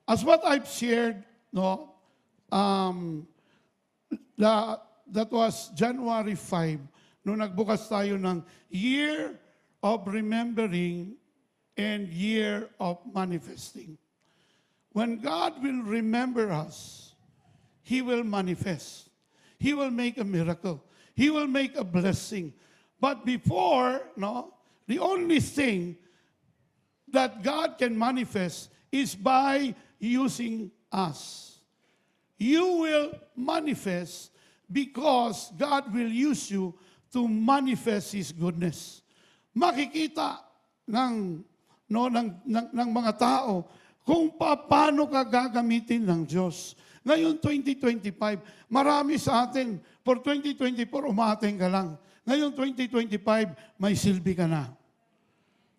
as what I've shared, no, um, that was January 5, nung nagbukas tayo ng Year of Remembering and Year of Manifesting. When God will remember us, He will manifest. He will make a miracle. He will make a blessing. But before, no, the only thing that God can manifest is by using us. You will manifest because God will use you to manifest His goodness. Makikita ng mga tao kung paano ka gagamitin ng Diyos. Ngayon, 2025, marami sa atin, for 2024, umating ka lang. Ngayon, 2025, may silbi ka na.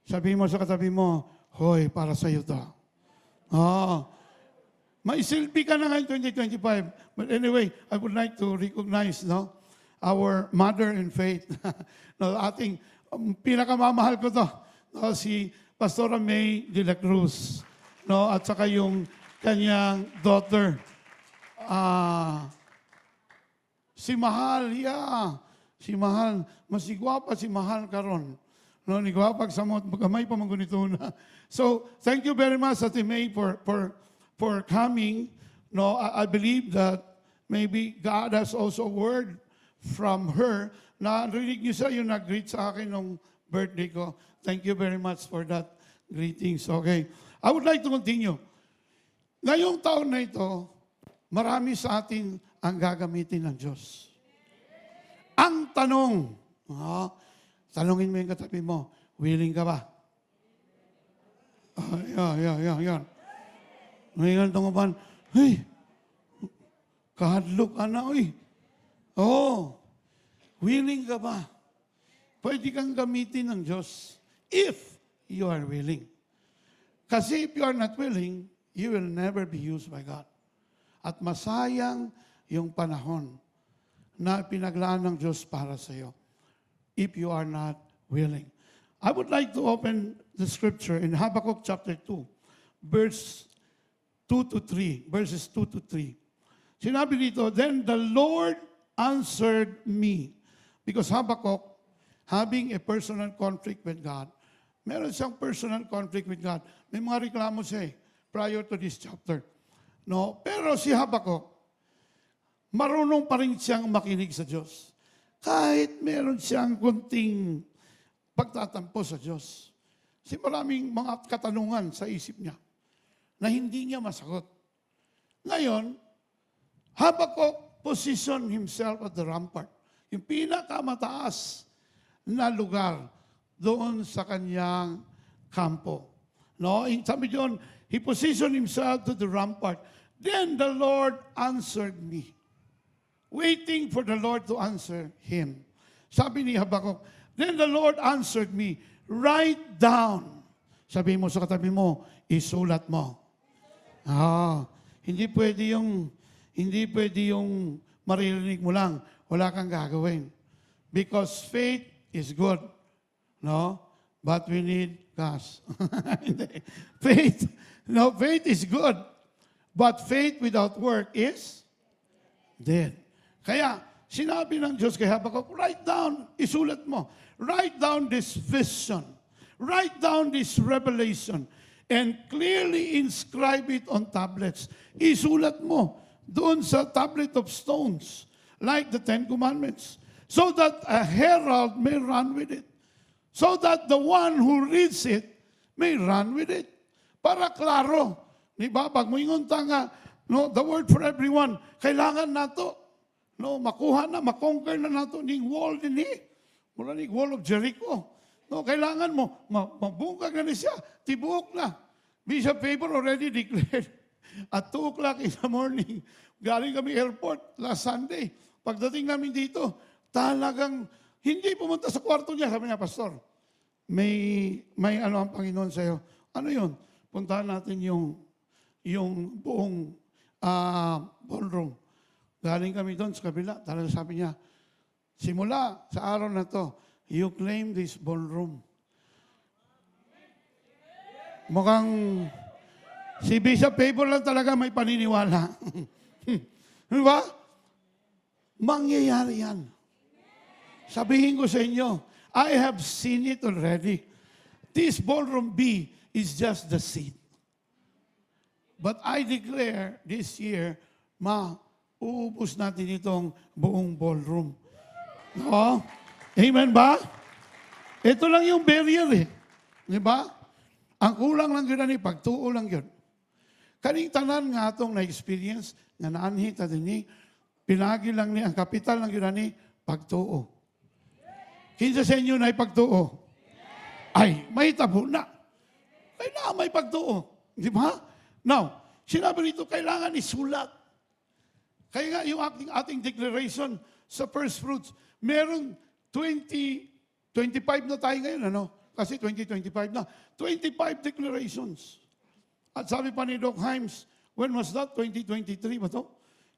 Sabihin mo sa katabi mo, hoy, para sa iyo to. Oh, may silbi ka na ngayon, 2025. But anyway, I would like to recognize, no, our mother in faith. No, ating pinakamamahal ko to, no, si Pastora May de la Cruz. No, at saka yung kanyang daughter, si Mahal, si Mahal, mas igwapa si Mahal karon. No, ni gwapag samot magamay pa man gunito na. So, thank you very much Ate May for coming. No, I believe that maybe God has also a word from her na rinig niyo sa yung nag-greet sa akin nung birthday ko. Thank you very much for that greetings. Okay. I would like to continue. Ngayong taon na ito, marami sa atin ang gagamitin ng Diyos. Ang tanong, tanongin mo yung katabi mo, willing ka ba? Yan. Ngayon tungupan, hey, kahadlok ana, oy. Oh, willing ka ba? Pwede kang gamitin ng Diyos if you are willing. Kasi if you are not willing, you will never be used by God. At masayang yung panahon na pinaglaan ng Diyos para sa iyo if you are not willing. I would like to open the scripture in Habakkuk chapter 2, verses 2 to 3. Sinabi dito, then the Lord answered me. Because Habakkuk, having a personal conflict with God, meron siyang personal conflict with God. May mga reklamo siya prior to this chapter. No? Pero si Habakkuk, marunong pa rin siyang makinig sa Diyos. Kahit meron siyang kunting pagtatampo sa Diyos. Kasi maraming mga katanungan sa isip niya na hindi niya masagot. Ngayon, Habakkuk positioned himself at the rampart. Yung pinakamataas na lugar doon sa kanyang kampo. No? Sabi doon, he positioned himself to the rampart. Then the Lord answered me. Waiting for the Lord to answer him. Sabi ni Habakkuk, then the Lord answered me, write down. Sabi mo sa katabi mo, isulat mo. Hindi pwede yung maririnig mo lang, wala kang gagawin. Because faith is good. No? But we need gas. Faith is good. But faith without work is dead. Kaya, sinabi ng Diyos kay Habakkuk, write down, isulat mo. Write down this vision. Write down this revelation. And clearly inscribe it on tablets. Isulat mo doon sa tablet of stones, like the Ten Commandments, so that a herald may run with it. So that the one who reads it may run with it. Para klaro. Di ba? Pag mo ingunta nga, no, the word for everyone, kailangan nato, no, makuha na, makonquer na nato ning wall din mula ning wall of Jericho. No, kailangan mo, mabungkag na siya, tibuok na. Bishop Faber already declared at 2 o'clock in the morning, galing kami airport last Sunday. Pagdating namin dito, talagang hindi pumunta sa kwarto niya. Sabi niya, Pastor, may ano ang Panginoon sa'yo. Ano yun? Puntahan natin yung buong ballroom. Galing kami doon sa kabila. Talagang sabi niya, simula sa araw na to, you claim this ballroom. Mukhang Si Bishop Favor lang talaga may paniniwala. Di ba? Mangyayari yan. Sabihin ko sa inyo, I have seen it already. This ballroom B is just the seed. But I declare this year, uubos natin itong buong ballroom. No? Amen ba? Ito lang yung barrier eh. Di ba? Ang kulang lang yun ani, pagtuo lang yun. Kaning tanan nga itong na-experience, nga naanhita din ni, pinagi lang ni, ang kapital lang yun ani, pagtuo. Kinsa sa inyo na ipagtuo? Ay, may tabo na. Kailangan may pagtuo. Di ba? Now, sinabi rito, kailangan isulat. Kaya nga yung ating declaration sa first fruits, meron 25 na tayo ngayon, ano? Kasi 2025 na. 25 declarations. At sabi pa ni Doc Himes, when was that? 2023 ba to?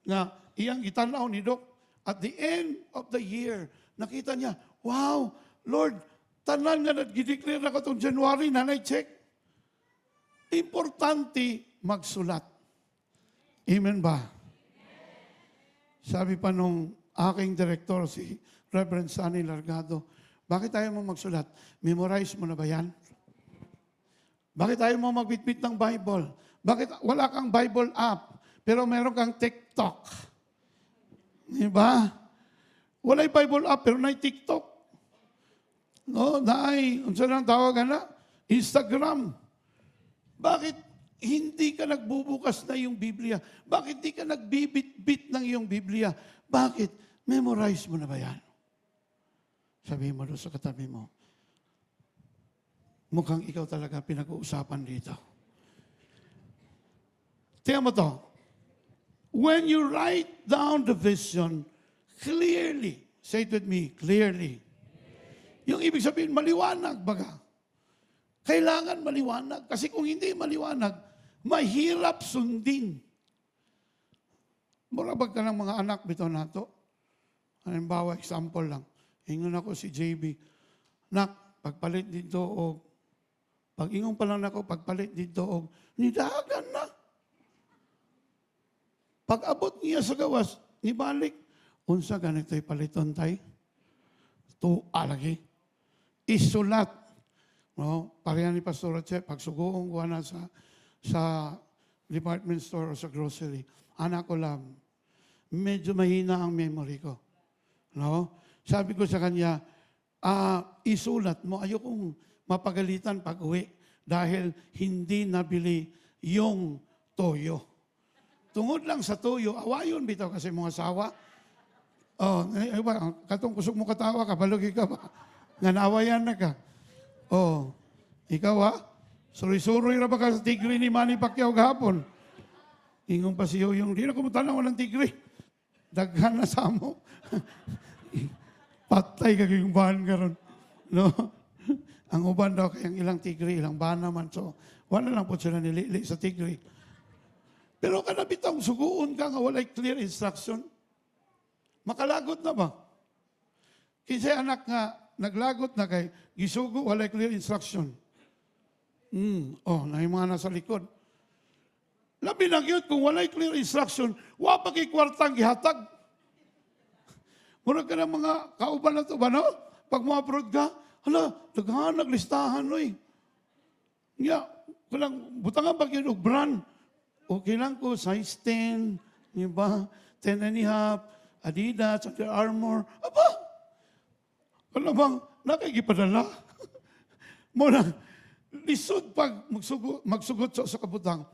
Na iyang itanaw ni Doc, at the end of the year, nakita niya, wow, Lord, tanan nga nag-declare ako itong January, nanay check. Importante magsulat. Amen ba? Sabi pa nung aking direktor, si Reverend Sunny Largado, bakit tayo mo magsulat? Memorize mo na ba yan? Bakit tayo mo magbitbit ng Bible? Bakit wala kang Bible app, pero meron kang TikTok? Diba? Wala'y Bible app, pero na'y TikTok. No, na'y, unsa nang tawagan na? Instagram. Bakit hindi ka nagbubukas na yung Biblia? Bakit hindi ka nagbibit-bit ng yung Biblia? Bakit? Memorize mo na ba yan? Sabihin mo doon sa katabi mo, mukhang ikaw talaga pinag-uusapan dito. Tingnan mo to. When you write down the vision clearly, say it with me, clearly. Yung ibig sabihin, maliwanag baga. Kailangan maliwanag. Kasi kung hindi maliwanag, mahirap sundin. Murabag ka ng mga anak, bito na to. Halimbawa, example lang. Ingon ako si JB, nak, pagpalit dito o, pag-ingon pa lang ako, pagpalit dito o, nidagan na. Pag-abot niya sa gawas, nibalik, unsa ganito'y paliton tay? Tuwa lagi. Isulat. No? Parehan ni Pastor Che, pagsugoong ko na sa department store o sa grocery, anak ko lang, medyo mahina ang memory ko. No? Sabi ko sa kanya, isulat mo, ayokong mapagalitan pag uwi dahil hindi nabili yung toyo. Tungod lang sa toyo, awayon bitaw kasi mga asawa. Oh, katong kusog mo katawa ka, balugi ka ba? Nga naawayan na ka. Oh, ikaw suroy-suroy na ba ka sa tigre ni Manny Pacquiao gahapon? Ingong pa siyo yung, di na kumutanaw ng tigre. Daghan na sa mo. Patay kaging bahan karon. No? Ang uban daw kayang ilang tigre, ilang bahan naman. So, wala lang po sila nilili sa tigre. Pero kanabitang suguon ka nga walay clear instruction. Makalagot na ba? Kasi anak nga, naglagot na kay gisugo, walay clear instruction. Na yung mga nasa likod. Labi na yun, kung walay clear instruction, wapa kay kwartang gihatag. Murag ka ng mga kauban na ito ba, no? Pag ma-abroad ka, hala, daghan, naglistahan, no eh. Butangan pag yun, brand. Okay lang ko, size 10, di ba? 10 and a half, Adidas, Under Armour. Aba! Alam bang, nakikipadala. Muna, lisod pag magsugot sa kabutang,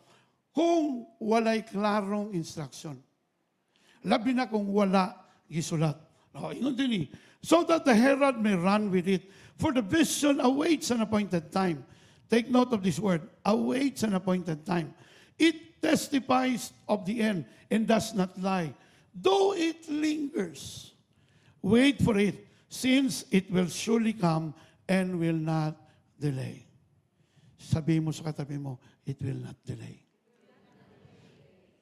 kung walay klarong instruction. Labi na kung wala gisulat. Ingon din so that the herald may run with it. For the vision awaits an appointed time. Take note of this word, awaits an appointed time. It testifies of the end and does not lie. Though it lingers, wait for it, since it will surely come and will not delay. Sabihin mo sa katabi mo, it will not delay.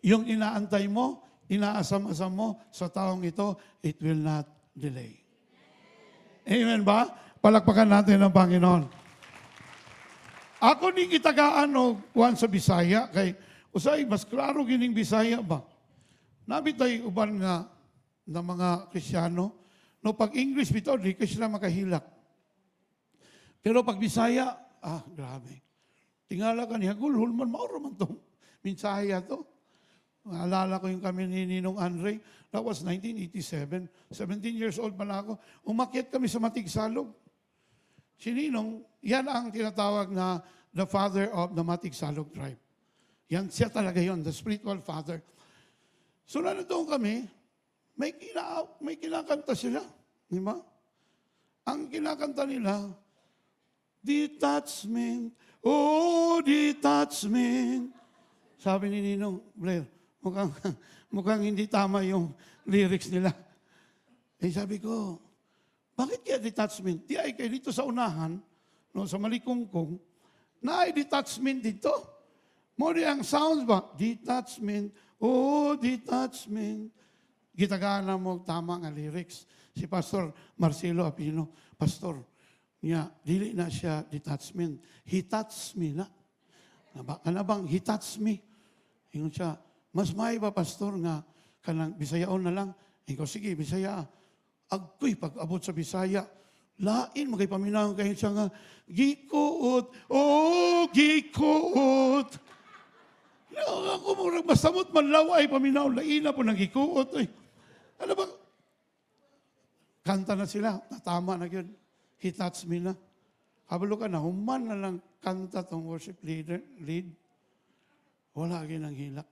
Yung inaantay mo, inaasam-asam mo sa taong ito, it will not delay. Amen ba? Palakpakan natin ang Panginoon. Ako ni kitagaan o kuhan sa Bisaya, kay usay, mas klaro gining Bisaya ba? Nabitay uban nga na mga Krisyano, no pag English bitaw, di ka sila makahilak. Pero pag Bisaya, grabe. Tingala ka niya, gulhul man, mauro man itong minsaya to. Alala ko yung kami ni Ninong Andre, that was 1987. 17 years old pa na ako. Umakyat kami sa Matigsalog. Si Ninong, yan ang tinatawag na the father of the Matigsalog tribe. Yan siya talaga yon, the spiritual father. So nandun kami, may kinakanta sila. Di ba? Ang kinakanta nila, detachment, oh detachment. Sabi ni Ninong Blair, mukhang hindi tama yung lyrics nila. Eh sabi ko, bakit kaya detachment? Di ay kayo dito sa unahan, no, sa Malikungkong, na ay detachment dito. Mo di ang sounds ba? Detachment, oh detachment. Gitagana mo tama nga lyrics. Si Pastor Marcelo Apino, Pastor, niya, dili na siya detachment. He touched me na. Ano bang, he touched me? Ingon siya, mas may ba, Pastor, nga kanang Bisayaon na lang? Ikaw, sige, Bisaya. Agkoy, pag-abot sa Bisaya, lain, magkipaminaw kayo siya nga, gikuot, oh, gikuot. Ako murag masamot man laway, paminaw, lain na po nang gikuot. Eh. Ano ba? Kanta na sila, natama na yun. He touched me na. Kabalo ka na, human na lang kanta tong worship lead. Wala ginang hilak.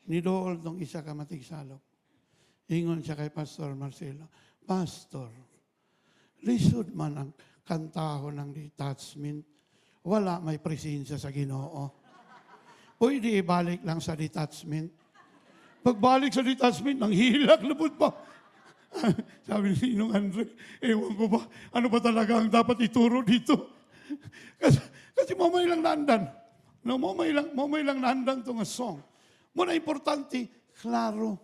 Nidool tong isa ka Matigsalog. Ingon siya kay Pastor Marcelo, Pastor, lisod man ang kantahon ng detachment. Wala may presensya sa Ginoo. Pwede ibalik lang sa detachment. Pagbalik sa detachment, nang hilak lubod pa. Sabi ni Ninong Andre, ewan ko ba, ano ba talaga ang dapat ituro dito? kasi mamay lang naandan. No, mamay lang naandan itong song. Muna importante, klaro.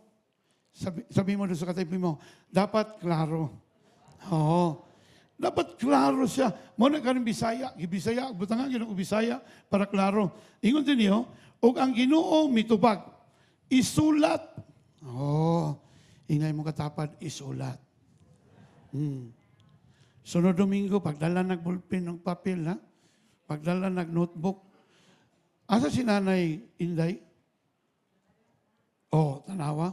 Sabi mo doon sa katabi mo, dapat klaro. Oo. Dapat klaro siya. Muna ka ng Bisaya, Bisaya, butangan yun ang Bisaya para klaro. Ingon din niyo, o ang Ginoo mitubag, isulat. Oo. Ingay mo katapad, isulat. Sunod Domingo, pagdala nagbulpin ng papel, ha? Pagdala nag-notebook. Asa si Nanay Inday? Tanawa.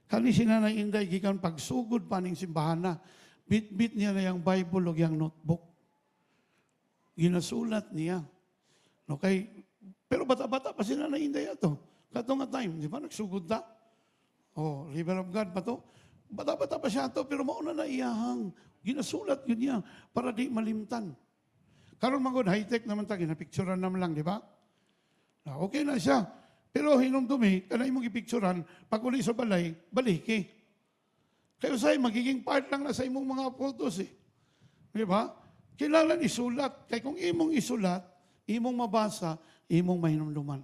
Kani si Nanay Inday, gikan pagsugod pa ning simbahan na, bit-bit niya na yung Bible o yung notebook. Ginasulat niya. Okay? Pero bata-bata pa si Nanay Inday ato. Kato nga time, di ba? Nagsugod na. River of God pa to. Bata-bata pa siya to, pero mauna na iyahang. Ginasulat yun niya para di malimtan. Karon magod high-tech naman ta, ginapicturean naman lang, di ba? Okay na siya. Pero hinumdumi, kanay mong ipicturean, pag uli sa balay, baliki. Kaya sa'yo, magiging part lang na sa imong mga photos eh. Di ba? Kailangan isulat. Kaya kung imong isulat, imong mabasa, imong mahinumduman.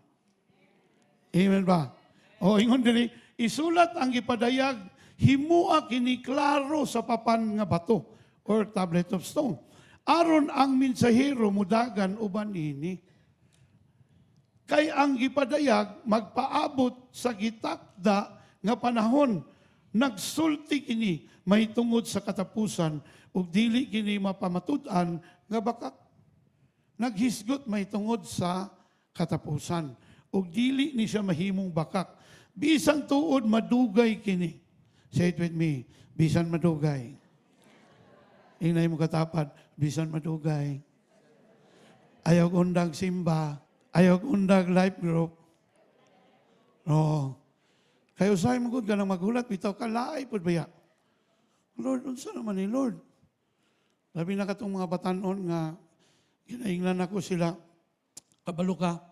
Amen ba? Ingon dili, isulat ang ipadayag, himua kiniklaro sa papan nga bato or tablet of stone. Aron ang mensahero mudagan uban ini. Kay ang ipadayag magpaabot sa gitakda nga panahon, nagsulti kini may tungod sa katapusan ug dili kini mapamatud-an nga bakak. Naghisgot may tungod sa katapusan ug dili ni siya mahimong bakak. Bisan tuod madugay kini. Say it with me, bisan madugay. Inay mo katapad, bisan madugay. Ayaw undang simba, ayaw undang life group. Kayo sa'yo magod ka nang magulat, bitaw kalaay po ba ya? Lord, unsa naman ni Lord? Labi na katong mga batanon nga, ginainglan ako sila, kabalo ka.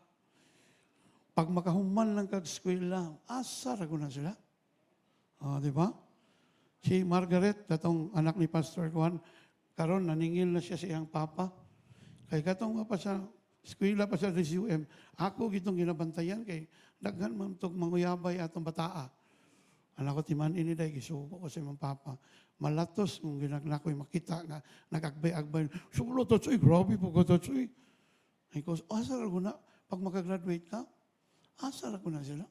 Pag makahuman lang kag-eskwela, asar ako na sila. Di ba? Si Margaret, katong anak ni Pastor Juan, karon naningil na siya sa iyang papa. Kay katong pa sa eskwela pa sa RSUM, ako gitong ginabantayan kay daghan man tog manguyabay atong bataa. Anak ko timan ini day gisuko ko sa imong papa. Malatos mong ginagnakoy makita nga nagagbay-agbay. Sulo to choy, grabe po ko to choy. Ay ko, asar ko na, pag makagraduate ka, asar ko na sila.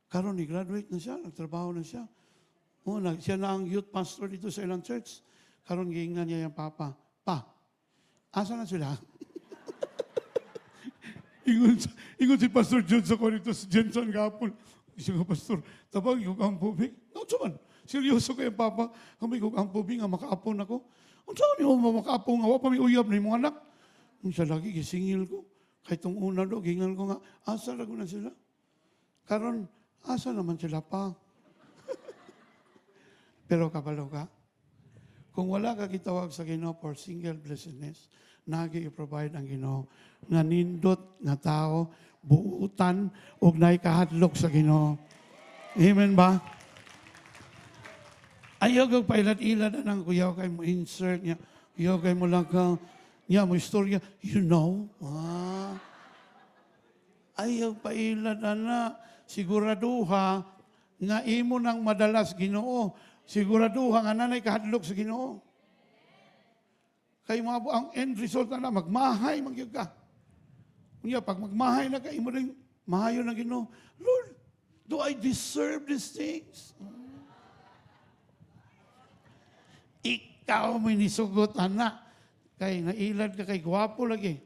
Karon ni graduate na siya, nagtrabaho na siya. Siya na ang youth pastor dito sa ilang church. Karon giingnan niya yung papa. Pa, asa na sila? ingon si Pastor John sa Corritos Jensen gapon. Siya nga, Pastor, tabang yung ang pubig. No, saman, seryoso kayo, Papa. Kami kung ang pubig nga makaapon ako. Ang saan niyo makaapon nga, wapa may uyab na yung mga anak. Ang siya lagi, gisingil ko. Kahit itong una do, gingal ko nga, asa na na sila? Karon, asa naman sila pa? Pero kabalo ka, kung wala ka gitawag sa Ginoo for single blessedness, nagi i-provide ang Ginoo nga nindot nga tao, buutan, ug naay kahadlok sa Ginoo. Amen ba? Ayaw kang pailat-ilad ang kuyaw kay mo insert niya. Ayaw kay mo lang ka, niya mo istorya, you know. Ayaw pailad na, siguraduha nga imo nang madalas Ginoo. Siguraduha nga nanay kahadlok sa Ginoo. Kay mga ang end result na magmahay magyud ka. Kunya pag magmahay na ka imo ring mahayo na Ginoo. Lord, do I deserve these things? Ikaw may nisugot ana. Kay nailad ka kay gwapo lagi.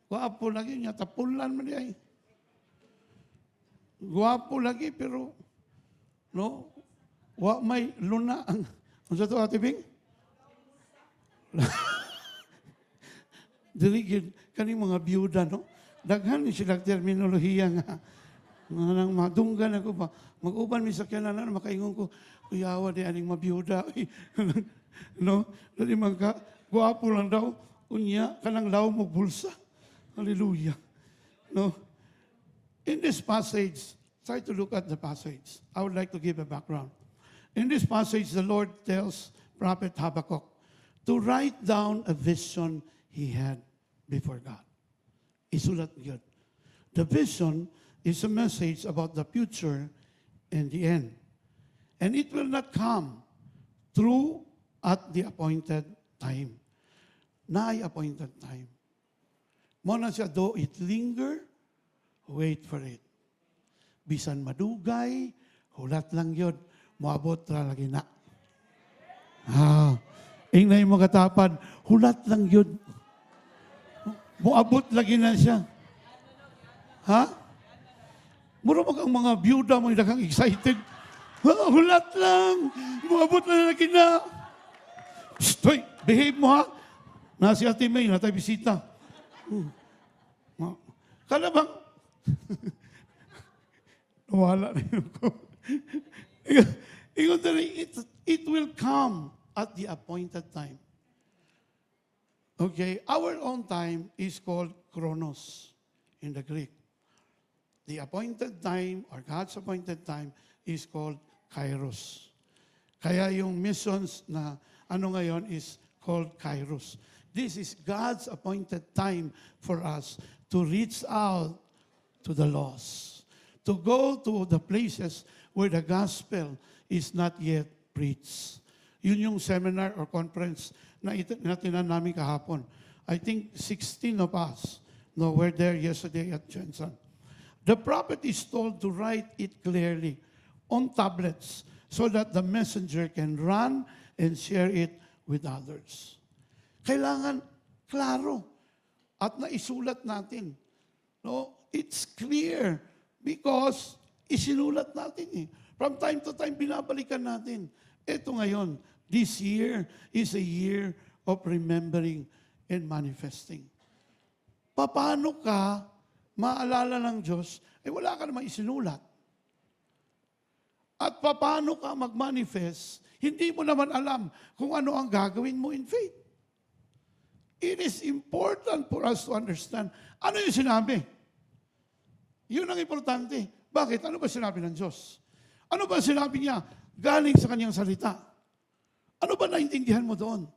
Gwapo lagi niya tapulan man di. Gwapo lagi pero no wa may luna ang unsa to Ate Bing? Dili kani mga biyuda no. Daghan ni sila terminolohiya nga nang madunggan ako ba. Mag-uban mi sakyanan na makaingon ko kuyawa di aning mabiyuda. No, dili man ka guwapo lang daw unya kanang law mo bulsa. Hallelujah. No. In this passage, try to look at the passage. I would like to give a background. In this passage, the Lord tells Prophet Habakkuk to write down a vision he had before God. Isulat yun. The vision is a message about the future and the end. And it will not come through at the appointed time. Naay appointed time. Muna siya, though it linger, wait for it. Bisan madugay, hulat lang yun. Moabot ra lagi na. Ingay mo katapad, hulat lang yun. Moabot lagi na siya. Ha? Muro mag ang mga byuda mo kang excited. Hulat lang. Moabot na lagi na. Stoy, behave mo ha. Nasi Ate May, natay bisita. Kalabang. Nawala na yun ko. It will come at the appointed time. Okay, our own time is called chronos in the Greek. The appointed time or God's appointed time is called kairos. Kaya yung missions na ano ngayon is called kairos. This is God's appointed time for us to reach out to the lost, to go to the places where the gospel is not yet preached. Yun yung seminar or conference na tinatnan namin kahapon. I think 16 of us were there yesterday at Jensen. The prophet is told to write it clearly on tablets so that the messenger can run and share it with others. Kailangan klaro at naisulat natin. No, it's clear because isinulat natin eh. From time to time, binabalikan natin. Ito ngayon, this year is a year of remembering and manifesting. Paano ka maalala ng Diyos, wala ka naman isinulat. At paano ka mag-manifest, hindi mo naman alam kung ano ang gagawin mo in faith. It is important for us to understand ano yung sinabi. Yun ang importante. Bakit? Ano ba sinabi ng Diyos? Ano ba sinabi niya galing sa kanyang salita? Ano ba naintindihan mo doon?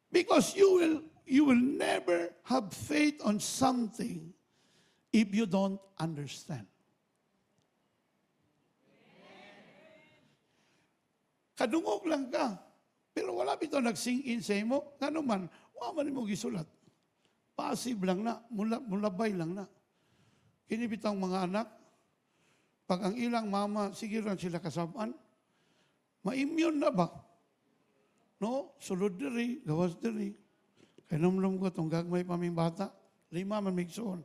Because you will never have faith on something if you don't understand. Kadungog lang ka, pero wala bito nag-sing in sa imo, nga naman, wala man mo gisulat. passive lang na, mulabay lang na. Kinibitang mga anak, pag ang ilang mama, sige rin sila kasaban, ma-immune na ba? No? Sulod diri, gawas diri. Kaya namlom ko itong gagmay pa ming bata, 5 man migsoon.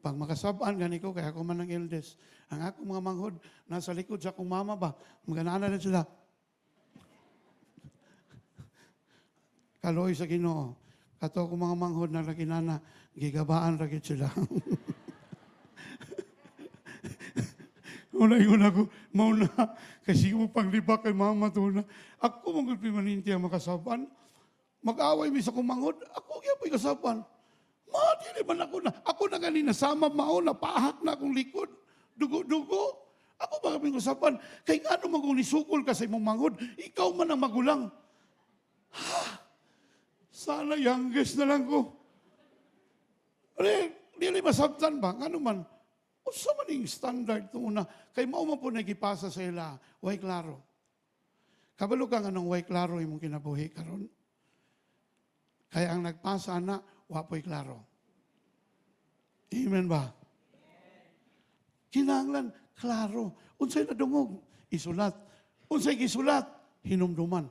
Pag makasabaan, gani ko, kaya ako man ng eldest. Ang akong mga manghod, nasa likod sa akong mama ba, maganana na sila. Kaloy sa Ginoo. Kato akong mga manghod na rakinana, gigabaan ragit sila. Una ko, mauna, kasi mo panglibak kay mama to na. Ako mong pimaninti ang makasabaan. Mag-away mi sa kumanghod, ako kaya po'y kasaban. Dili man ako na. Ako na ganina, sama mauna, pahak na akong likod. Dugo-dugo. Ako ba kaming usapan? Kay ano man kung nisukol ka sa imong manghod, ikaw man ang magulang. Sana youngest na lang ko. Dili masabtan ba? Ano man? Usa man yung standard ito una. Kay mao po nagipasa sa ila, way klaro. Kabalo ka nga ng way klaro imong kinabuhi karon. Kaya ang nagpasa na, wapoy klaro. Amen ba? Kinahanglan, klaro. Unsay nadungog, isulat. Unsay gisulat, hinumduman.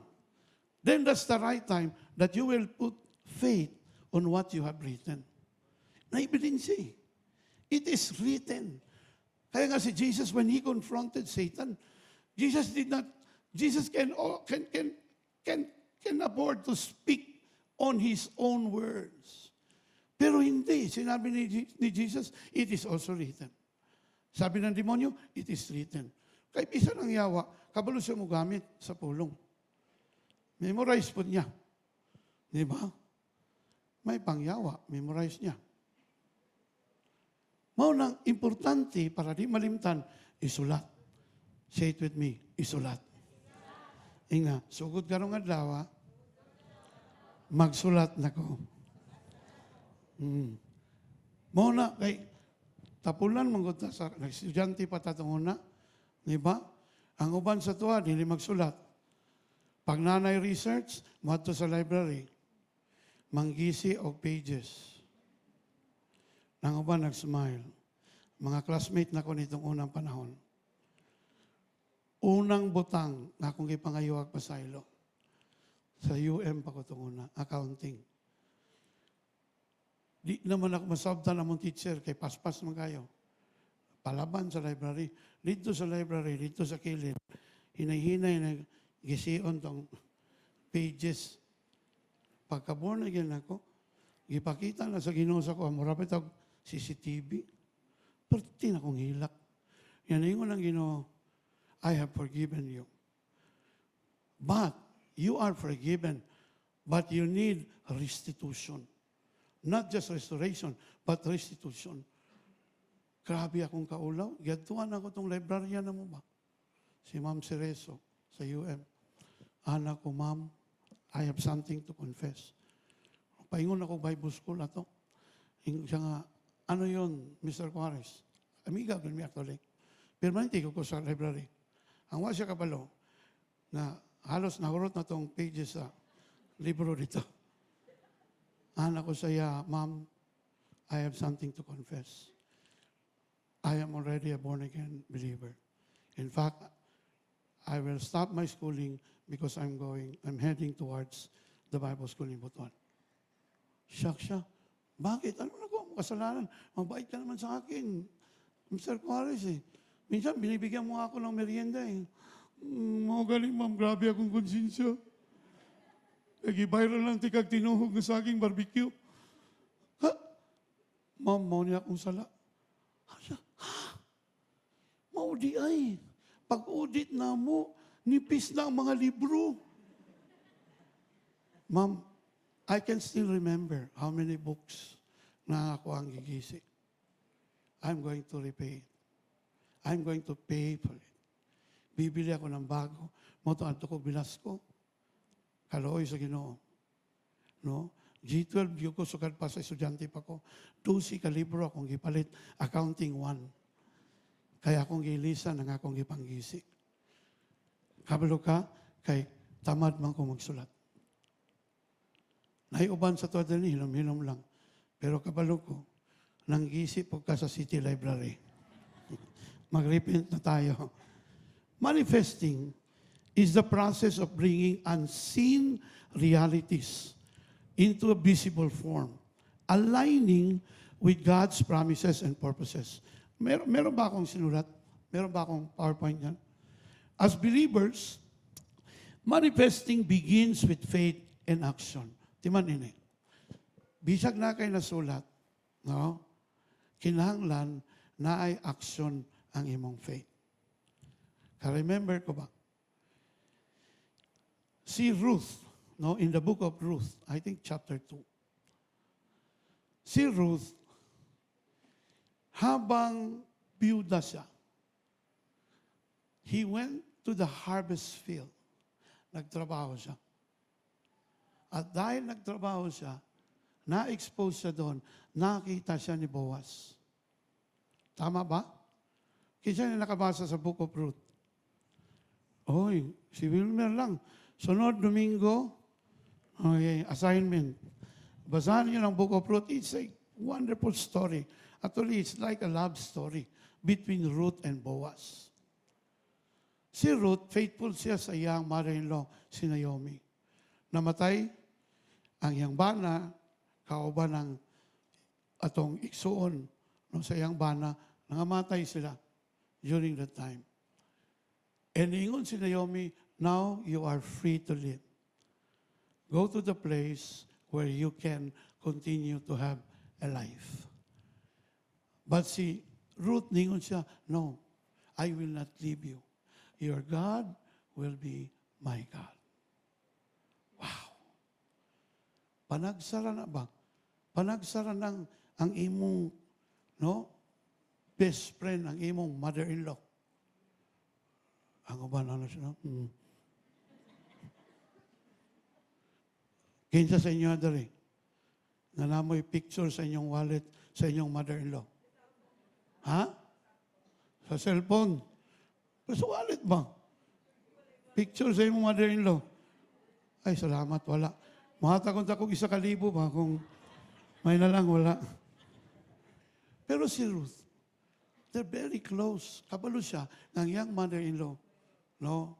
Then that's the right time that you will put faith on what you have written. Na-ebidensya. It is written. Kaya nga si Jesus, when He confronted Satan, Jesus can afford to speak on His own words. Pero hindi. Sinabi ni Jesus, it is also written. Sabi ng demonyo, it is written. Kaya isa ng yawa, kabalo siya mo gamit sa pulong. Memorize po niya. Di ba? May pangyawa, memorize niya. Maunang importante para di malimtan, isulat. Say it with me, isulat. Inga, sugod karong adlaw, magsulat na ko. Mauna, kay tapulan manggut sa estudyante pa tatong una, di ba? Ang uban sa tuwa, dili magsulat. Pag nanay research, mato sa library, manggisi og pages. Nang uban nag-smile. Mga classmate na ko nitong unang panahon. Unang butang na akong ipangayuwag pa sa ilo. Sa UM pa ko itong una, accounting. Di naman ako masabtan na mong teacher kay paspas man kayo. Palaban sa library. Dito sa library, dito sa kilid, hinay-hinay na gision tong pages. Pagka-born again ako, gipakita na sa ginusa ko, murapit ako CCTV. Perti na kong hilak. Yan yung unang Ginoo, I have forgiven you. But, you are forgiven, but you need restitution. Not just restoration, but restitution. Grabe akong kaulaw. Gatuan ako itong librarian na mo ba? Si Ma'am Cerezo sa UM. Anak ko, Ma'am, I have something to confess. Paingon ako Bible school ato. Siya nga, ano yun, Mr. Juarez? Amiga, mi actually. Permanente ko sa library. Ang wa siya kabalo, na halos nahurot na tong pages sa libro dito. Anak ko saya, Ma'am, I have something to confess. I am already a born-again believer. In fact, I will stop my schooling because I'm heading towards the Bible school in Butuan. Shock siya. Bakit? Ano na ko? Kasalanan. Mabait ka naman sa akin. Mr. Juarez eh. Minsan, binibigyan mo ako ng merienda eh. Mga galing, ma'am. Grabe akong konsensya. Nag-viral lang tikag tinuhog na sa aking barbecue. Ha? Ma'am, mau niya akong sala. Ha? Maudi ay. Pag-audit na mo, nipis na ang mga libro. Ma'am, I can still remember how many books na ako ang gigisi. I'm going to repay it. I'm going to pay for it. Bibili ako ng bago. Moto ato ko bilas ko. Kalooy sa Ginoo. No? G12, yung ko sukad pa sa estudyante pa ko. 12 ka libro akong gipalit. Accounting 1. Kaya akong gilisan ang akong gipanggisi. Kabalo ka, kay tamad man ko magsulat. Naiuban sa tuwa din, hilom-hilom lang. Pero kabalo ko, nanggisip po ka sa City Library. Mag-repent na tayo. Manifesting is the process of bringing unseen realities into a visible form, aligning with God's promises and purposes. Meron ba akong sinulat? Meron ba akong PowerPoint yan? As believers, manifesting begins with faith and action. Timan ini. Bisag na kayo nasulat, no? Kinahanglan na ay action ang imong faith. Ka-remember ko ba? Si Ruth, no, in the book of Ruth, I think chapter 2. Si Ruth, habang biyuda siya, he went to the harvest field. Nagtrabaho siya. At dahil nagtrabaho siya, na-expose siya doon, nakita siya ni Boaz. Tama ba? Kinsa na nakabasa sa book of Ruth? Oy, si Wilmer lang. Sunod Domingo, okay, assignment. Basahan niyo ng book of Ruth. It's a wonderful story. Actually, it's like a love story between Ruth and Boaz. Si Ruth, faithful siya sa iyang mother-in-law, si Naomi. Namatay ang iyang bana, kauban ng atong iksuon no, sa iyang bana, nangamatay sila during that time. And ingon si Naomi, now you are free to live. Go to the place where you can continue to have a life. But si Ruth, ningon siya, no, I will not leave you. Your God will be my God. Wow. Panagsara na ba? Panagsara ng ang imong, no, best friend, ang imong mother-in-law. Ang uban, ano siya? Kinsa sa inyo, dali, na namoy picture sa inyong wallet, sa inyong mother-in-law. Ha? Sa cellphone. Sa wallet ba? Picture sa inyong mother-in-law. Ay, salamat, wala. Mahatagon sa kong 1,000 ba kung may na lang, wala. Pero si Ruth, they're very close. Kabalo siya ng young mother-in-law, no?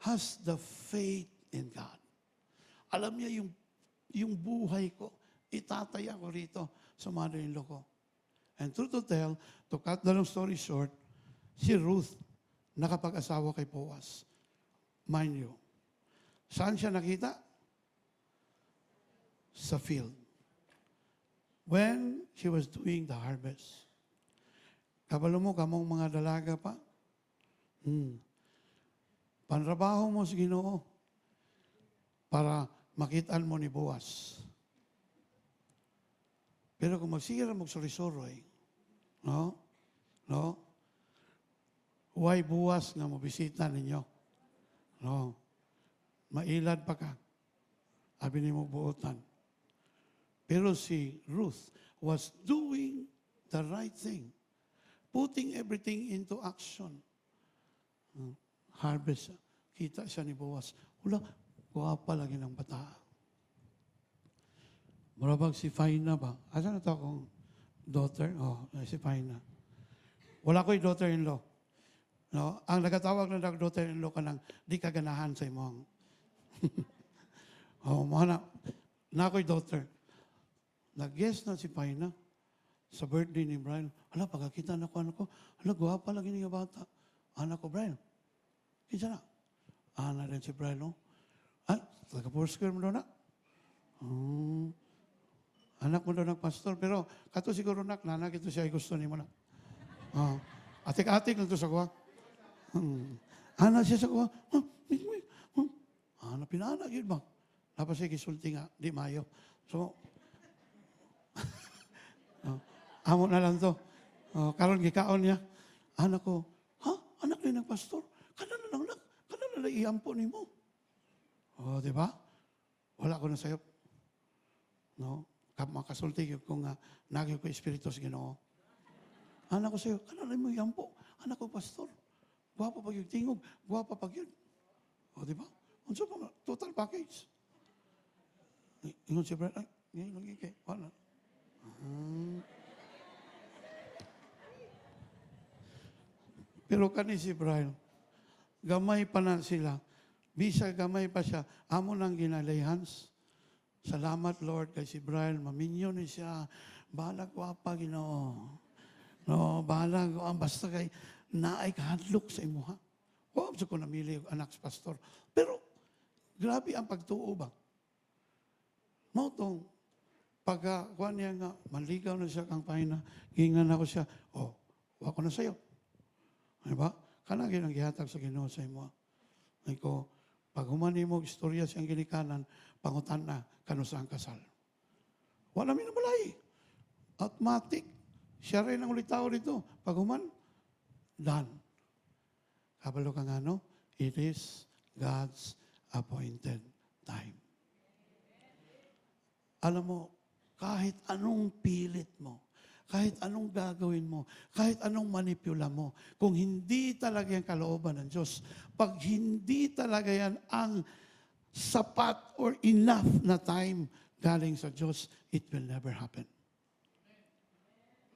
Has the faith in God. Alam niya yung buhay ko, itataya ko rito sa mother-in-law ko. And truth to tell, to cut the long story short, si Ruth nakapag-asawa kay Boaz. Mind you. Saan siya nakita? Sa field. When she was doing the harvest. Kabalo mo, kamong mga dalaga pa? Panrabaho mo sa Ginoo para makitaan mo ni Boaz. Pero kung magsira mo sorry, no? No? Huwag Boaz nga mabisita ninyo. No? Mailad pa ka. Abi ni mo buotan. Pero si Ruth was doing the right thing. Putting everything into action. Harvest. Kita siya ni Boaz. Wala, guwapa lagi ng bata. Marabag si Faina ba? Asa na ito akong daughter? Oh, si Faina. Wala ko'y daughter-in-law. No? Ang nagatawag na daughter-in-law ka ng di kaganahan sa imong. Oh, mga na ako'y daughter. Nag-guest na si Faina sa birthday ni Brian. Hala, pagkakita na ko, anak ko, hala, guwapa lagi niya bata. Anak ko, Brian. Kinsa na? Ana rin si Brian, no? Ah, taga-Foursquare mo doon na? Anak mo daw nagpastor, pero kato siguro nanak ito siya gusto ni mo na. Atik-atik lang ito sa kuha. Ana siya sa kuha. Ana, pinaanak yun ba? Tapos siya gisulti nga, di mayo. So, amo na lang to. Karon gikaon niya. Anak ko, ha? Anak rin ng pastor? Kana na iampo ni mo. Di ba? Wala ko na sayo. No? Makasulti ko nga nagyo ko espiritu sa Ginoo. Anak ko sa'yo, kanala mo yan po. Anak ko, pastor. Guwapa pag yung tingog. Guwapa pag yun. O, di ba? Unso pa, total package. Ingon si Brad, ay, Ngayon lagi kay, wala. Pero kani si Brian, gamay pa na sila. Bisa gamay pa siya. Amo nang ginalayhans. Salamat Lord kay si Brian. Maminyo ni siya. Bahala ko apa Ginoo. No, bahala ko ang basta kay naay kahadlok sa imuha. Huwag sa ko namili yung anak sa pastor. Pero grabe ang pagtuo ba? Motong, pagkakuha niya nga, maligaw na siya kang pahina, gingan ako siya, wako na sa'yo. Diba? Kanagin ang gihatag sa Ginoo sa imo. Ay ko, pag humani mo, istorya siyang ginikanan, pangutan na, kano sa ang kasal. Wala minabalay. Automatic. Siya rin ang ulitaw dito. Pag human, done. Kabalo ka nga, no? It is God's appointed time. Alam mo, kahit anong pilit mo, kahit anong gagawin mo, kahit anong manipula mo, kung hindi talaga yung kalooban ng Diyos, pag hindi talaga yan ang sapat or enough na time galing sa Diyos, it will never happen.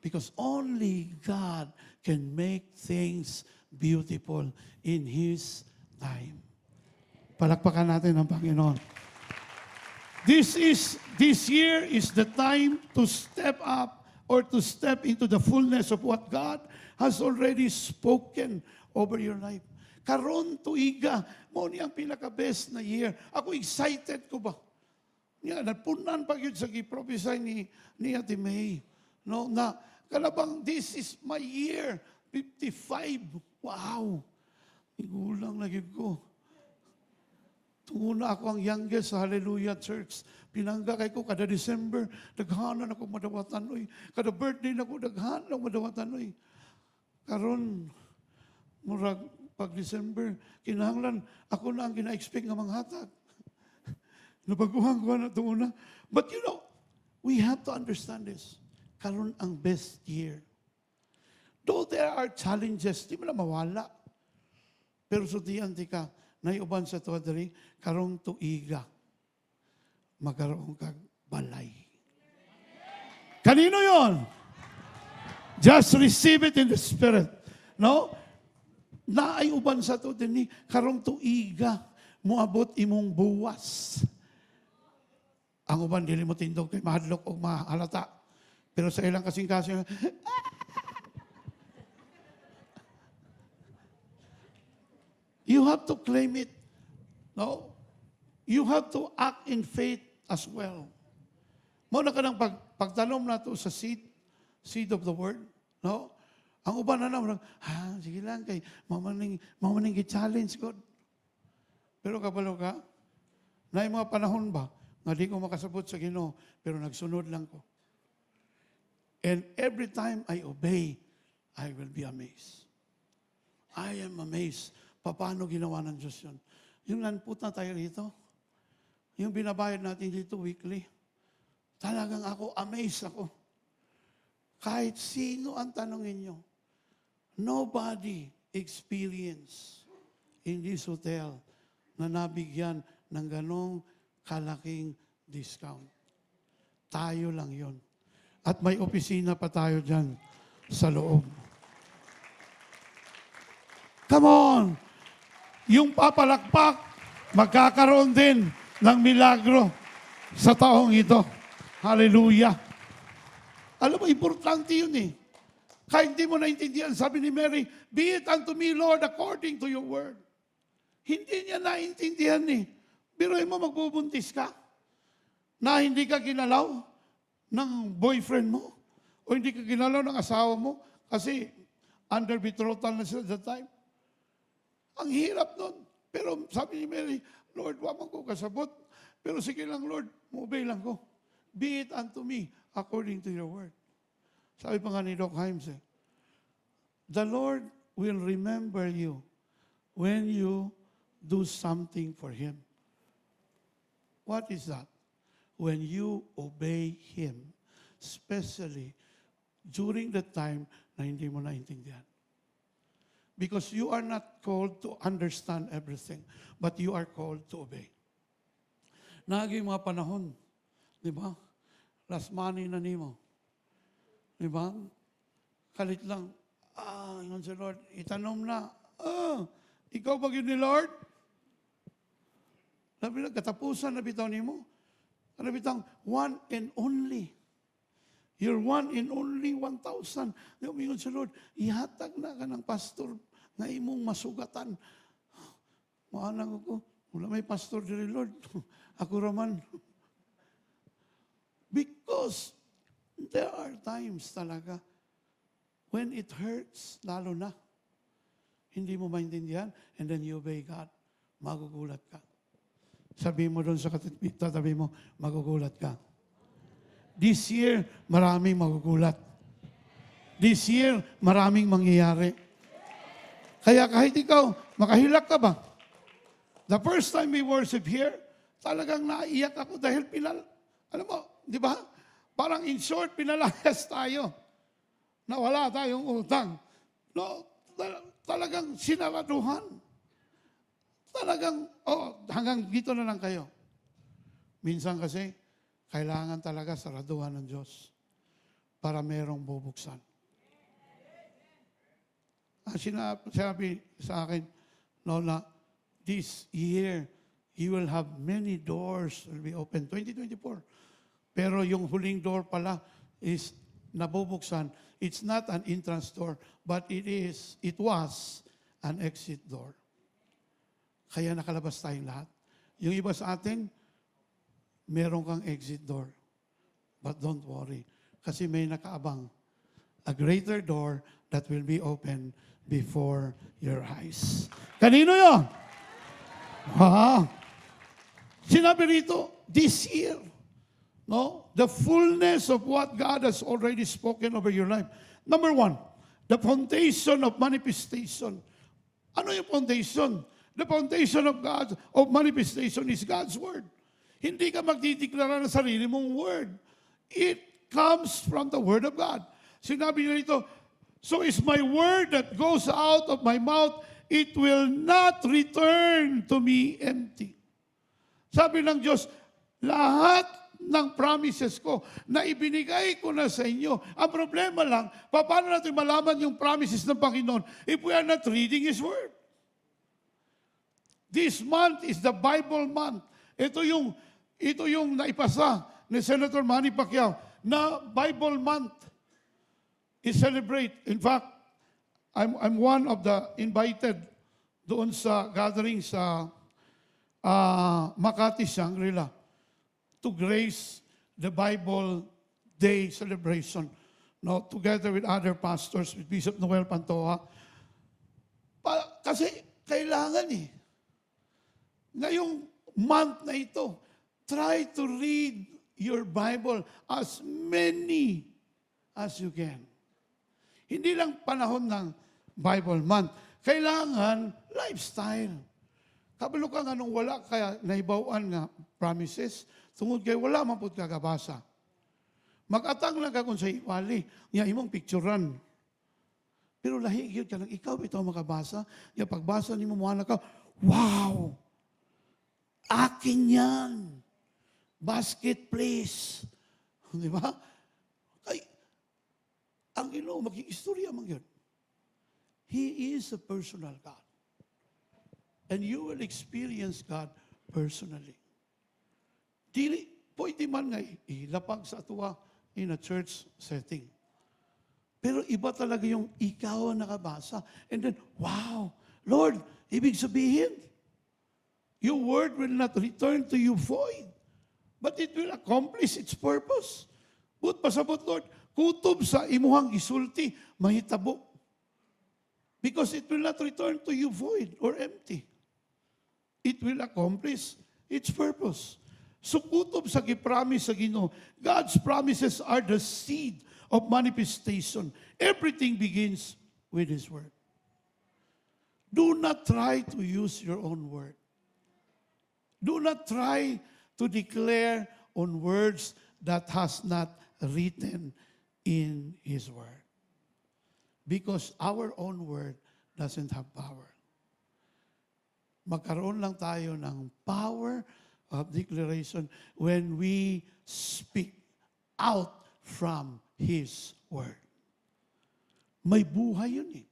Because only God can make things beautiful in His time. Palakpakan natin ang Panginoon. This year is the time to step up or to step into the fullness of what God has already spoken over your life. Karon tuiga, mo ni ang pinaka-best na year. Ako excited ko ba? Nga, napunan pa yun sa giprophesy ni Ate May. No, na, kalabang, this is my year, 55. Wow! Igulang lagi ko. Tunguna ako ang youngest sa Hallelujah Church. Pinangga kay ko kada December, daghanan ako madawatan oy. Kada birthday na ko, daghanan ako madawatan oy. Karon, murag pag December, kinahanglan, ako na ang gina-expect nga manghatag. Nabaguhan ko na tunguna. But you know, we have to understand this. Karon ang best year. Though there are challenges, di mo na mawala. Pero sutian ti ka, naiuban sa tuwa diri, karong tuiga, magkaroon kag balay. Kanino yon? Just receive it in the Spirit. No? Naay uban sa to din karong tuiga, muabot imong buwas. Ang uban, dili mo tindog kay mahadlok o mahalata. Pero sa ilang kasing-kasing, you have to claim it. No? You have to act in faith as well. Muna ka ng pagtanom na to sa seed of the word. No? Ang uban na naman, sige lang kay, mamaning i-challenge God. Pero kabalo ka, na yung mga panahon ba, nga di ko makasabot sa Ginoo, pero nagsunod lang ko. And every time I obey, I will be amazed. I am amazed. Paano ginawa ng Diyos yun? Yung nanput na tayo rito, yung binabayad natin dito weekly, talagang ako, amazed ako. Kahit sino ang tanongin nyo, nobody experienced in this hotel na nabigyan ng ganong kalaking discount. Tayo lang yon. At may opisina pa tayo dyan sa loob. Come on! Yung papalakpak, magkakaroon din ng milagro sa taong ito. Hallelujah! Alam mo, importante yun eh. Kahit hindi mo naintindihan, sabi ni Mary, be it unto me, Lord, according to your word. Hindi niya naintindihan eh. Biruin mo, magbubuntis ka na hindi ka ginalaw ng boyfriend mo o hindi ka ginalaw ng asawa mo kasi under betrothal na sila at that time. Ang hirap nun. Pero sabi ni Mary, Lord, wag mo ko kasabot. Pero sige lang, Lord, mobay lang ko. Be it unto me according to your word. Sabi pa nga ni Doc Himes, the Lord will remember you when you do something for Him. What is that? When you obey Him, especially during the time na hindi mo naintindihan. Because you are not called to understand everything, but you are called to obey. Naging mga panahon, di ba? last money na nimo. Di ba? Kalit lang. Yun si Lord, itanom na. Ikaw ba yun ni Lord? Sabi lang, katapusan na bitaw nimo. Ano bitang one and only. You're one and only 1,000. Umingon si Lord, ihatag na ka ng pastor na imong masugatan. Maanang ko, wala may pastor diri Lord. Ako raman. Because there are times talaga when it hurts, lalo na. Hindi mo maintindihan, and then you obey God. Magugulat ka. Sabi mo doon sa katabi mo, magugulat ka. This year, maraming magugulat. This year, maraming mangyayari. Kaya kahit ikaw, makahilak ka ba? The first time we worship here, talagang naiyak ako dahil alam mo, di ba? Parang in short, pinalayas tayo. Na wala tayong utang. No, talagang sinaraduhan. Talagang, hanggang dito na lang kayo. Minsan kasi, kailangan talaga saraduhan ng Diyos para merong bubuksan. Sinabi sa akin, Lola, this year, you will have many doors will be open. 2024. Pero yung huling door pala is nabubuksan. It's not an entrance door, but it was an exit door. Kaya nakalabas tayong lahat. Yung iba sa atin, meron kang exit door. But don't worry. Kasi may nakaabang. A greater door that will be open before your eyes. Kanino yun? Sinabi rito, this year, no? The fullness of what God has already spoken over your life. Number one, the foundation of manifestation. Ano yung foundation? The foundation of manifestation is God's Word. Hindi ka magdideklara ng sarili mong word. It comes from the Word of God. Sinabi niya rito, so is my word that goes out of my mouth, it will not return to me empty. Sabi ng Diyos, lahat ng promises ko na ibinigay ko na sa inyo. Ang problema lang, paano natin malaman yung promises ng Panginoon if we are not reading His Word? This month is the Bible month. Ito yung naipasa ni Senator Manny Pacquiao na Bible month is celebrate. In fact, I'm one of the invited doon sa gathering sa Makati, Shangri-La to grace the Bible Day celebration. No, together with other pastors, with Bishop Noel Pantoja. Kasi kailangan ngayong month na ito, try to read your Bible as many as you can. Hindi lang panahon ng Bible month. Kailangan lifestyle. Kabalo ka nga nung wala kaya naibawaan nga promises, tungod kay wala man pud kagabasa. Mag-atang lang ka kung sa iwali, nga imong picturean. Pero lahi gyud ka lang ikaw bitaw makabasa, ya pagbasa nimo mo ka, wow! Akin yan. Basket place. Di ba? Ay, ang Ginoo maging istorya man yun. He is a personal God. And you will experience God personally. Dili, pwede man nga ilapag sa atuwa in a church setting. Pero iba talaga yung ikaw ang nakabasa. And then, wow, Lord, ibig sabihin, your word will not return to you void, but it will accomplish its purpose. But pasabot, Lord, kutob sa imuhang gisulti, mahitabo. Because it will not return to you void or empty. It will accomplish its purpose. So kutob sa gipromise sa Ginoo, God's promises are the seed of manifestation. Everything begins with His word. Do not try to use your own word. Do not try to declare on words that has not written in His Word. Because our own word doesn't have power. Magkaroon lang tayo ng power of declaration when we speak out from His Word. May buhay yun eh.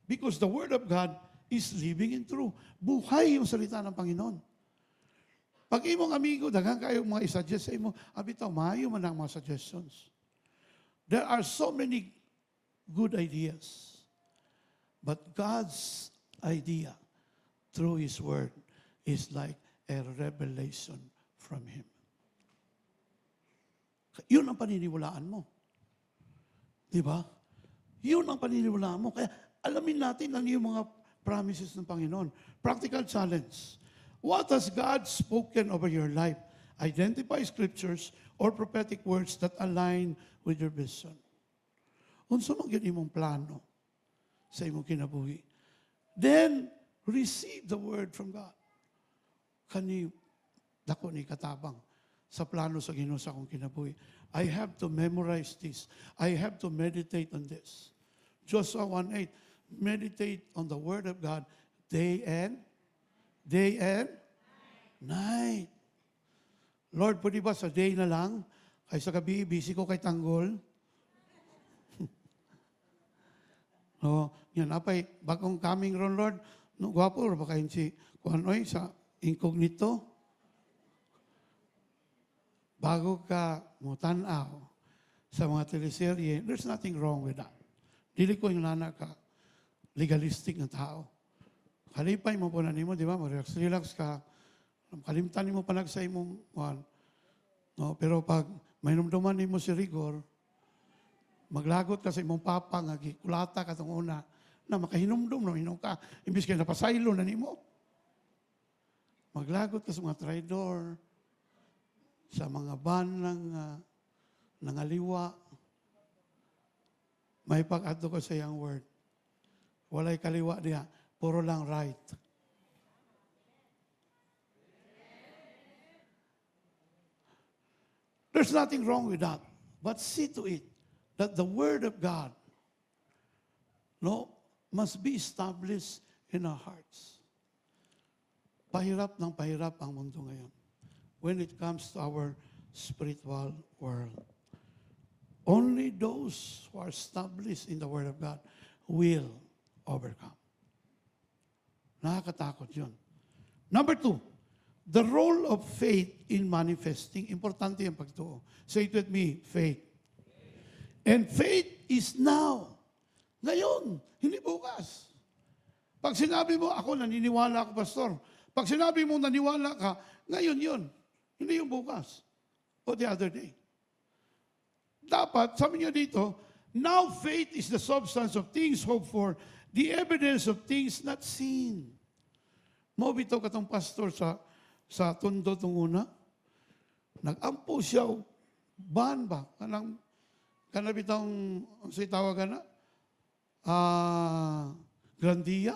Because the Word of God is living and true. Buhay yung salita ng Panginoon. Pag imong amigo, daghang kayo mga isuggest sa imo, abitaw, maayo man ang mga suggestions. There are so many good ideas. But God's idea through His Word is like a revelation from Him. Yun ang paniniwalaan mo. Di ba? Yun ang paniniwalaan mo. Kaya alamin natin ano yung mga promises ng Panginoon. Practical challenge. What has God spoken over your life? Identify scriptures or prophetic words that align with your vision. Unsa man gyud imong plano sa imong kinabuhi. Then, receive the word from God. Kani dako ni katabang sa plano sa Ginoo sa akong kinabuhi. I have to memorize this. I have to meditate on this. Joshua 1:8, meditate on the word of God day and night. Lord, pwede ba sa day na lang? Kay sa gabi, busy ko kay tanggol. No, yan apay bagong coming ron, Lord. No, gwapo ra ba kayo si kuanoy sa incognito? Bago ka mo tanaw sa mga teleserye, there's nothing wrong with that. Dili ko yung nana ka legalistic na tao. Kalipay mo po na nimo, di ba? Relax ka. Kalimtan mo pa nagsay mo one. No, pero pag may numduman nimo si rigor, maglagot ka sa imong papa nga gikulata ka tong una na makahinumdum no inom ka imbis kay napasaylo na nimo. Maglagot ka sa mga traidor, sa mga ban ng nangaliwa. May pag-adto ka sa iyang word. Walay kaliwa diha, puro lang right. There's nothing wrong with that. But see to it that the Word of God must be established in our hearts. Pahirap ng pahirap ang mundo ngayon when it comes to our spiritual world. Only those who are established in the Word of God will overcome. Nakakatakot yun. Number 2, the role of faith in manifesting. Importante yung pagtuo. Say it with me, faith. And faith is now. Ngayon, hindi bukas. Pag sinabi mo, ako naniniwala ako, pastor. Pag sinabi mo naniwala ka, ngayon yun. Hindi yung bukas. O the other day. Dapat, sabi niya dito, now faith is the substance of things hoped for, the evidence of things not seen. Mabitaw ka tong pastor sa tundo tong una. Nag-ampo siya, ban ba? Kanabitang, sa tawagan na? Grandia.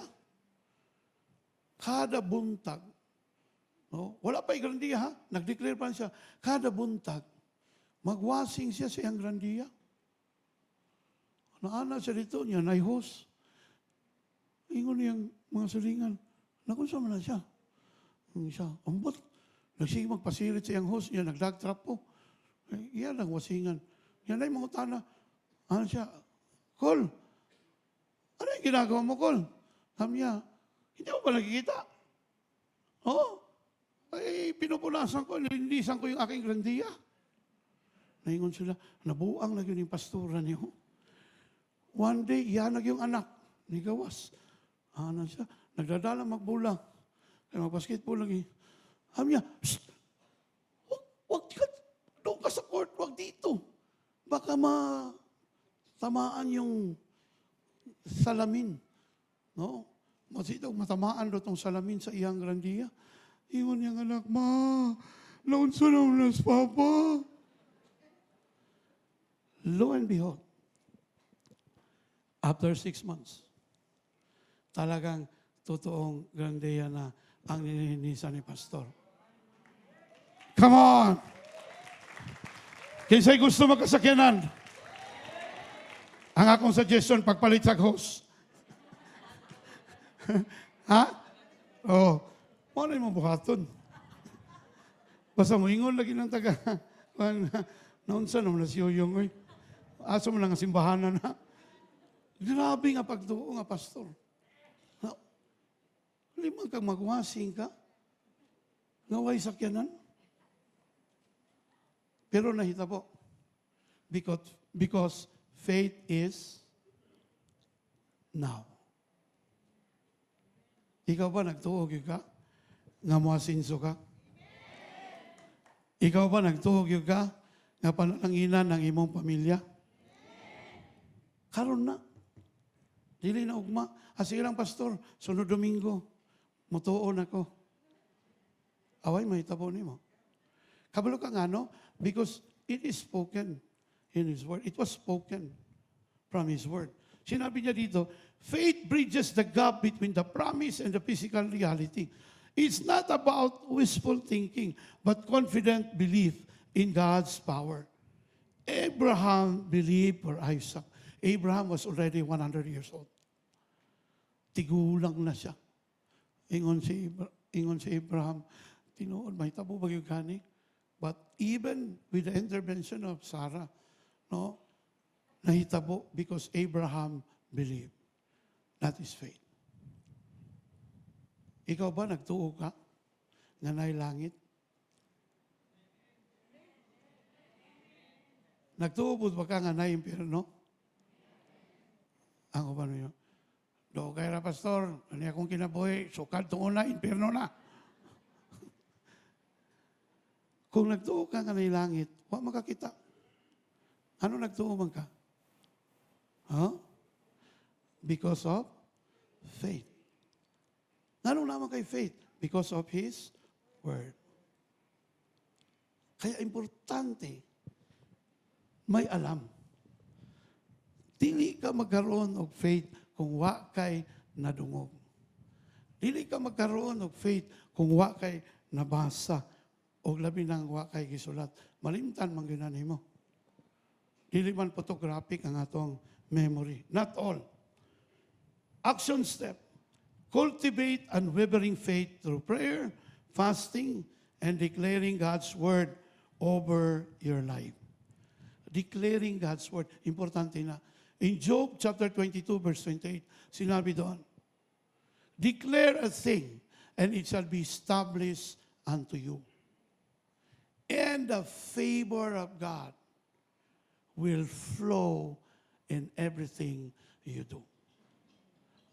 Kada buntag. No? Wala pa yung Grandia ha? Nag-declare pa siya. Kada buntag, magwasing siya sa iyang Grandia. Naana siya dito niya, naihos. Ingon niyang mga sulingan. Nakunsa man na siya. Siya, ambot. Nagsige magpasirit sa iyang host niya, nagdagtrap po. Iyan ang wasingan. Yan ay mga utana. Ano siya? Kol, ano yung ginagawa mo, Kol? Sabi niya, hindi mo ba nakikita? Oo. Ay, pinupunasan ko, nilindisan ko yung aking grandiya. Naingon sila, nabuang na yun yung pastura niyo. One day, iyanag yung anak ni Gawas. Ano siya? Nagdadala magbulang. Kaya mag-basketball lagi. Sabi niya, wag ka, doon ka sa court, wag dito. Baka matamaan yung salamin. No? Masitog matamaan do tong salamin sa iyang grandiya. Ingon niyang anak, ma, naunsa na unas, Papa. Lo and behold, after 6 months, talagang totoong grandiya na ang nilinisan ni Pastor. Come on! Kinsa'y gusto magkasakyanan? Ang akong suggestion, pagpalit sa host. Ha? Oo. Ano yung buhaton? Basta mo ingon lagi ng taga. Naunsa naman na si Yoyong, oy. Asa mo lang ang simbahanan na. Grabe nga pagtuo nga, pastor. Limang kang magwasing ka. Ngaway sakyanan. Pero nahita po. Because faith is now. Ikaw ba nagtuog ka? Nga muasinso ka? Ikaw ba nagtuog ka? Nga pananginan ng imong pamilya? Karon na. Dili na ugma. Sige lang, pastor, sunod Domingo, mutuon ako. Away, mahitabo nimo. Kabalo ka nga, no? Because it is spoken in His Word. It was spoken from His Word. Sinabi niya dito, faith bridges the gap between the promise and the physical reality. It's not about wishful thinking, but confident belief in God's power. Abraham believed for Isaac. Abraham was already 100 years old. Tigulang na siya. Ingon si Abraham, tinuod, may tabo ba yung gani? But even with the intervention of Sarah, no, nahitabo because Abraham believed. That is faith. Ikaw ba nagtuo ka? Nanay langit? Nagtuo ba ka nga na impyerno? Ang uban niyo. Do kay ra pastor, ani akong kinabuhi, sukad tuon na impyerno na. Kung nagtuo ka nga na langit, wa makakita. Ano nagtuo man ka? Huh? Because of faith. Ano naman kay faith? Because of His Word. Kaya importante, may alam. Dili ka magkaroon of faith kung wa kay nadungog. Dili ka magkaroon of faith kung wa kay nabasa o labi nang wa kay gisulat. Malimtan man gyud mo. Dili man photographic ang atong memory. Not all. Action step. Cultivate unwavering faith through prayer, fasting, and declaring God's Word over your life. Declaring God's Word. Importante na. In Job chapter 22, verse 28, sinabi doon, declare a thing, and it shall be established unto you. And the favor of God will flow in everything you do.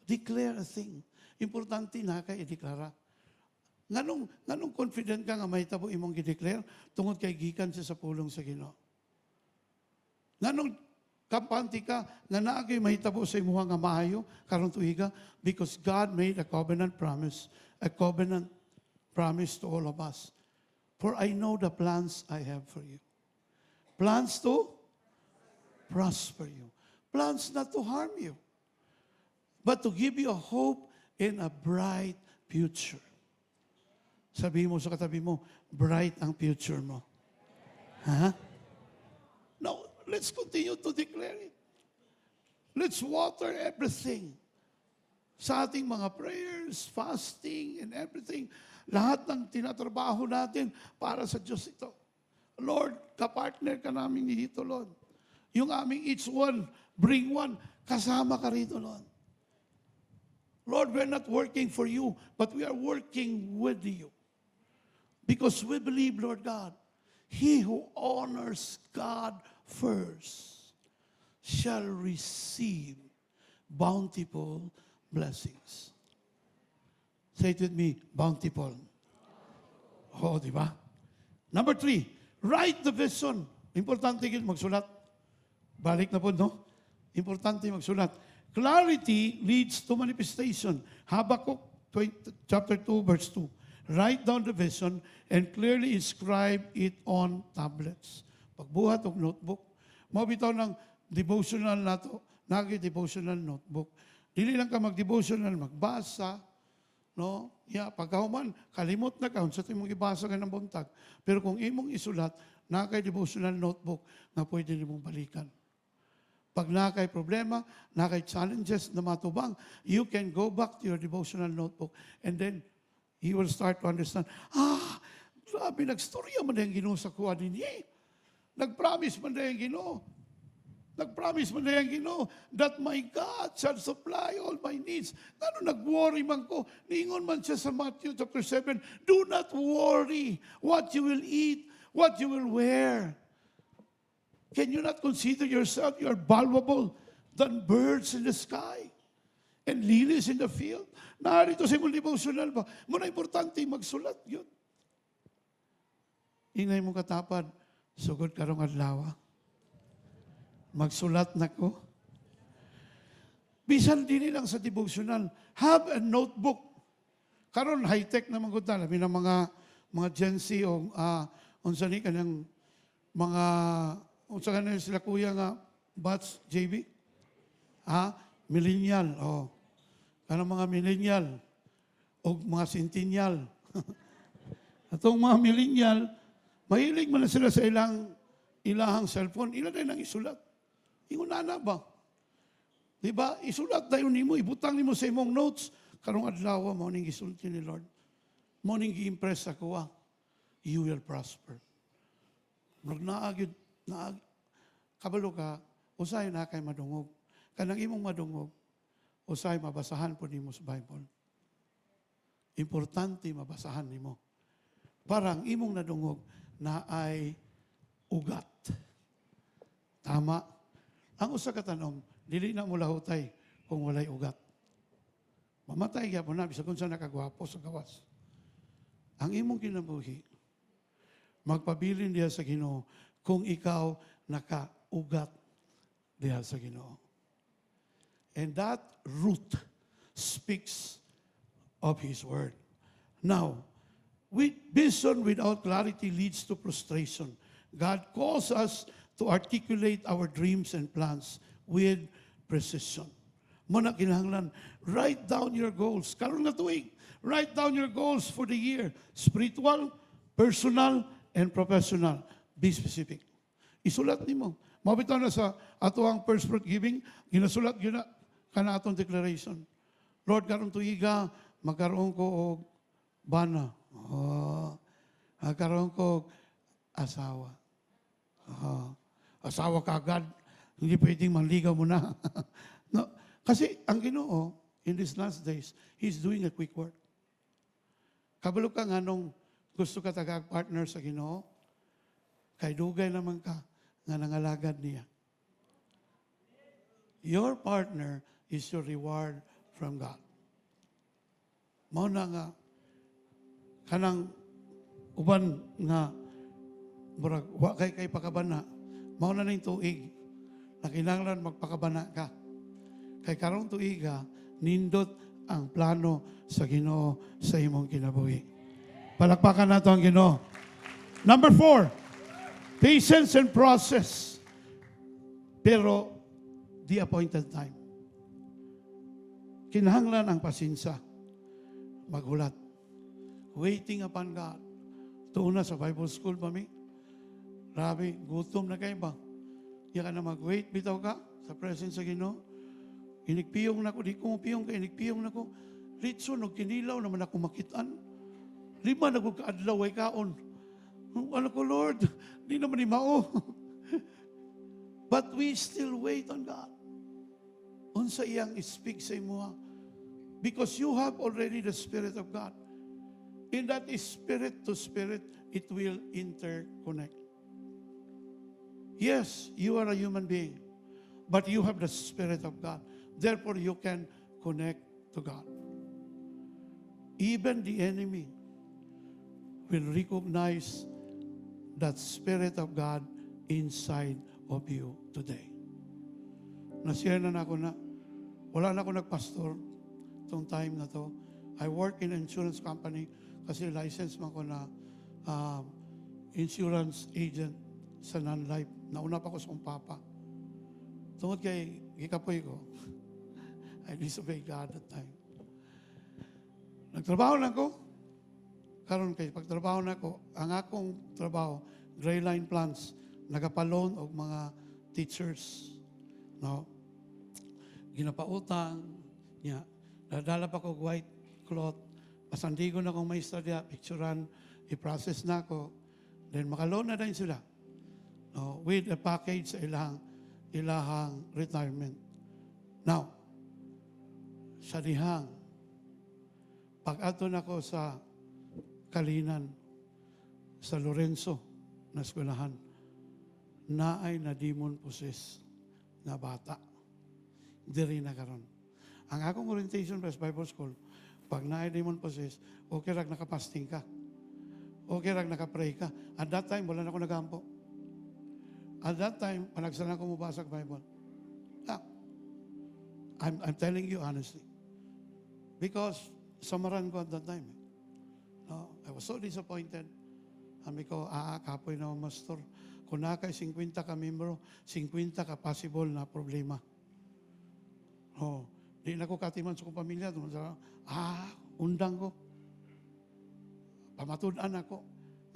Declare a thing. Importante na kay i-deklara. Nganong confident ka nga mahitabo imong gi-declare tungod kay gikan siya sa pulong sa Ginoo. Nganong kampante ka nga naagay mahitabo sa imuha nga maayo karon tuiga because God made a covenant promise to all of us. For I know the plans I have for you. Plans to prosper you. Plans not to harm you, but to give you a hope in a bright future. Sabi mo sa katabi mo, bright ang future mo. Ha? Now, let's continue to declare it. Let's water everything. Sa ating mga prayers, fasting, and everything. Lahat ng tinatrabaho natin para sa Diyos ito. Lord, kapartner ka namin dito, Lord. Yung aming each one, bring one, kasama ka rito, Lord. Lord, we're not working for you, but we are working with you. Because we believe, Lord God, he who honors God first shall receive bountiful blessings. Say it with me, bountiful. Oh, di ba? Number 3, write the vision. Importante yun magsulat. Balik na po, no? Importante magsulat. Clarity leads to manifestation. Habakkuk chapter 2, verse 2. Write down the vision and clearly inscribe it on tablets. Pagbuhat og notebook. Mabitaw ng devotional na to, nagi-devotional notebook. Dili lang ka mag-devotional, magbasa, no? Pagkahuman, kalimot na ka, sa imong ibasa ka ng buntag. Pero kung imong isulat, nagay-devotional notebook na pwede nimong balikan. Pag nakay problema, nakay challenges na matubang, you can go back to your devotional notebook and then you will start to understand, grabe, nagstorya man yung Ginoo sa kuha ninyo. Nag-promise man na yung Ginoo. Nag-promise man na yung Ginoo that my God shall supply all my needs. Ano nag-worry man ko? Niingon man siya sa Matthew chapter 7, do not worry what you will eat, what you will wear. Can you not consider yourself you are valuable than birds in the sky and lilies in the field? Narito sa imong devotional ba? Muna importante magsulat yun. Ingay mo katapad, sugod karong adlaw. Magsulat na ko. Bisan din lang sa devotional, have a notebook. Karon high-tech naman ko tala. May mga Gen Z o unsa ni kanang mga unsa kanang sila kuya nga batch JB? Millennial. Kanang mga millennial o mga centennial. Atong mga millennial, mahilig man na sila sa ilahang cellphone. Ilan na nang isulat. Inguna na ba? Diba? Isulat tayo nimo, ibutang nimo sa imong notes. Karong adlaw mo ning gisulti ni Lord. Mo ning gi-impress ako you will prosper. Naagid kabalo ka, usay na kay madungog. Kanang imong madungog, usay mabasahan po nimo sa Bible. Importante mabasahan nimo. Parang imong nadungog na ay ugat. Tama. Ang usa ka tanom, dili na mo lahutay kung walay ugat. Mamatay gyapon na bisag unsa nakagwapo sa gawas. Ang imong kinabuhi, magpabilin diha sa Ginoo kung ikaw nakaugat diha sa Ginoo. And that root speaks of His word. Now, vision without clarity leads to frustration. God calls us to articulate our dreams and plans with precision. Muna kinahanglan, write down your goals. Karon nga tuig, write down your goals for the year. Spiritual, personal, and professional. Be specific. Isulat nimo. Mabitaw na sa ato ang first fruit giving, ginasulat yun na kana atong declaration. Lord, karon tuiga, magkaroon ko og bana. Magkaroon ko og asawa. Asawa ka agad, hindi pwedeng manligaw mo na. No, kasi ang Ginoo, in these last days, He's doing a quick work. Kabalo ka nga nung gusto ka tagag-partner sa Ginoo, kay dugay naman ka nga nangalagad niya. Your partner is your reward from God. Mao na nga, kanang uban nga, murag, wa kay pakabana, mao na ning tuig, na kinahanglan magpakabana ka. Kay karong tuiga, nindot ang plano sa Ginoo sa imong kinabuhi. Palakpakan nato ang Ginoo. Number 4, patience and process. Pero, the appointed time. Kinahanglan ang pasensya. Magulat. Waiting upon God. Tuuna sa Bible school pa mi. Grabe, gutom na kayo ba? Iya ka na mag-wait, bitaw ka sa presence sa Ginoo. Inigpiyong na ko, di ko mapiyong ka, inigpiyong na ko. Ritso, kinilaw naman ako makitaan. Lima nagkaadlaw ay kaon. Ano ko, Lord, di naman ni mao. But we still wait on God. Unsa iyang speak sa imo. Because you have already the Spirit of God. In that spirit to spirit, it will interconnect. Yes, you are a human being, but you have the Spirit of God. Therefore, you can connect to God. Even the enemy will recognize that Spirit of God inside of you today. Nashare na ako na, wala na ako nagpastor itong time na to. I work in an insurance company kasi license man ko na insurance agent sa non-life. Nauna pa ko sa kong papa. Tungod kay gikapoy ko, I disobey God that time. Nagtrabaho na ko. Karon kay pagtrabaho na ko, ang akong trabaho, gray line plants, nagapalon og mga teachers. No? Ginapautang niya. Nadala pa ko white cloth. Pasandigo na kong may istorya, picturean, i-process na ko. Then makaloan na din sila. no, with a package sa ilahang retirement. Now, sa dihang, pag-ato na ko sa Kalinan, sa Lorenzo, na eskwelahan, naay na demon possessed nga bata. Diri na karon. Ang akong orientation plus Bible School, pag naay demon possessed, okay rag nakapasting ka. Okay rag nakapray ka. At that time, wala na ako nagampo. At that time, panagsalan ko mubasa ang Bible. Ah, I'm telling you honestly. Because samaran ko at that time. No, I was so disappointed. Sabi ko, kapoy na mastor. Kung nakay 50 ka membro, 50 ka possible na problema. Oh, di na ko katiman sa kong pamilya. Undang ko. Pamatudan ako.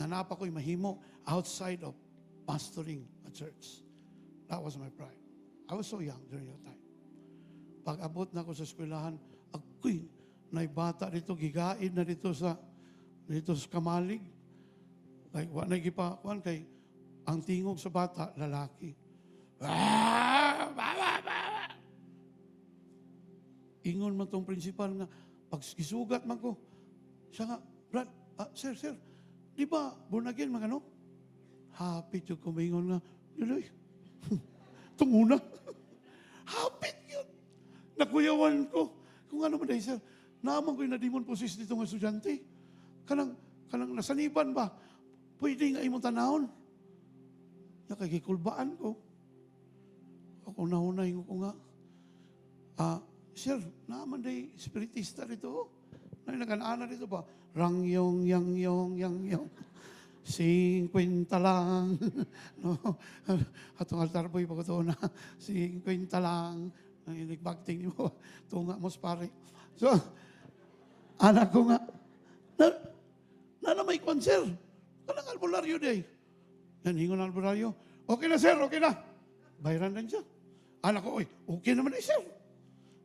Nanapa ko'y mahimo outside of pastoring a church. That was my pride. I was so young during that time. Pag abot na ako sa eskwelahan, ako'y naibata dito, gigaid na dito sa kamalig. Like, wala na igipakuan kay ang tingog sa bata, lalaki. Ingon man tong principal nga, pag gisugat man ko, siya nga, Brad, sir, di ba, born again, mga ano? Hapit yung kumingon nga, Niloy, tunguna. Hapit yun. Nakuyawan ko. Kung ano man dahil, sir, naaman ko yung na-demon possessed dito ng estudyante. Kanang nasaniban ba? Pwede nga imong tanahon. Nakakikulbaan ko. Ako nahunay ko nga. Sir, naaman dahil spiritista dito. Naganana dito ba? Rangyong, yang. 50 lang. No? Atong altar boy, pag ito na, 50 lang. Ang inigbagting mo, tunga mo pare. So, anak ko nga, na may konser. Kanang albularyo day. Yan, hingon ang albularyo. Okay na, sir, okay na. Bayaran lang siya. Anak ko, okay naman sir.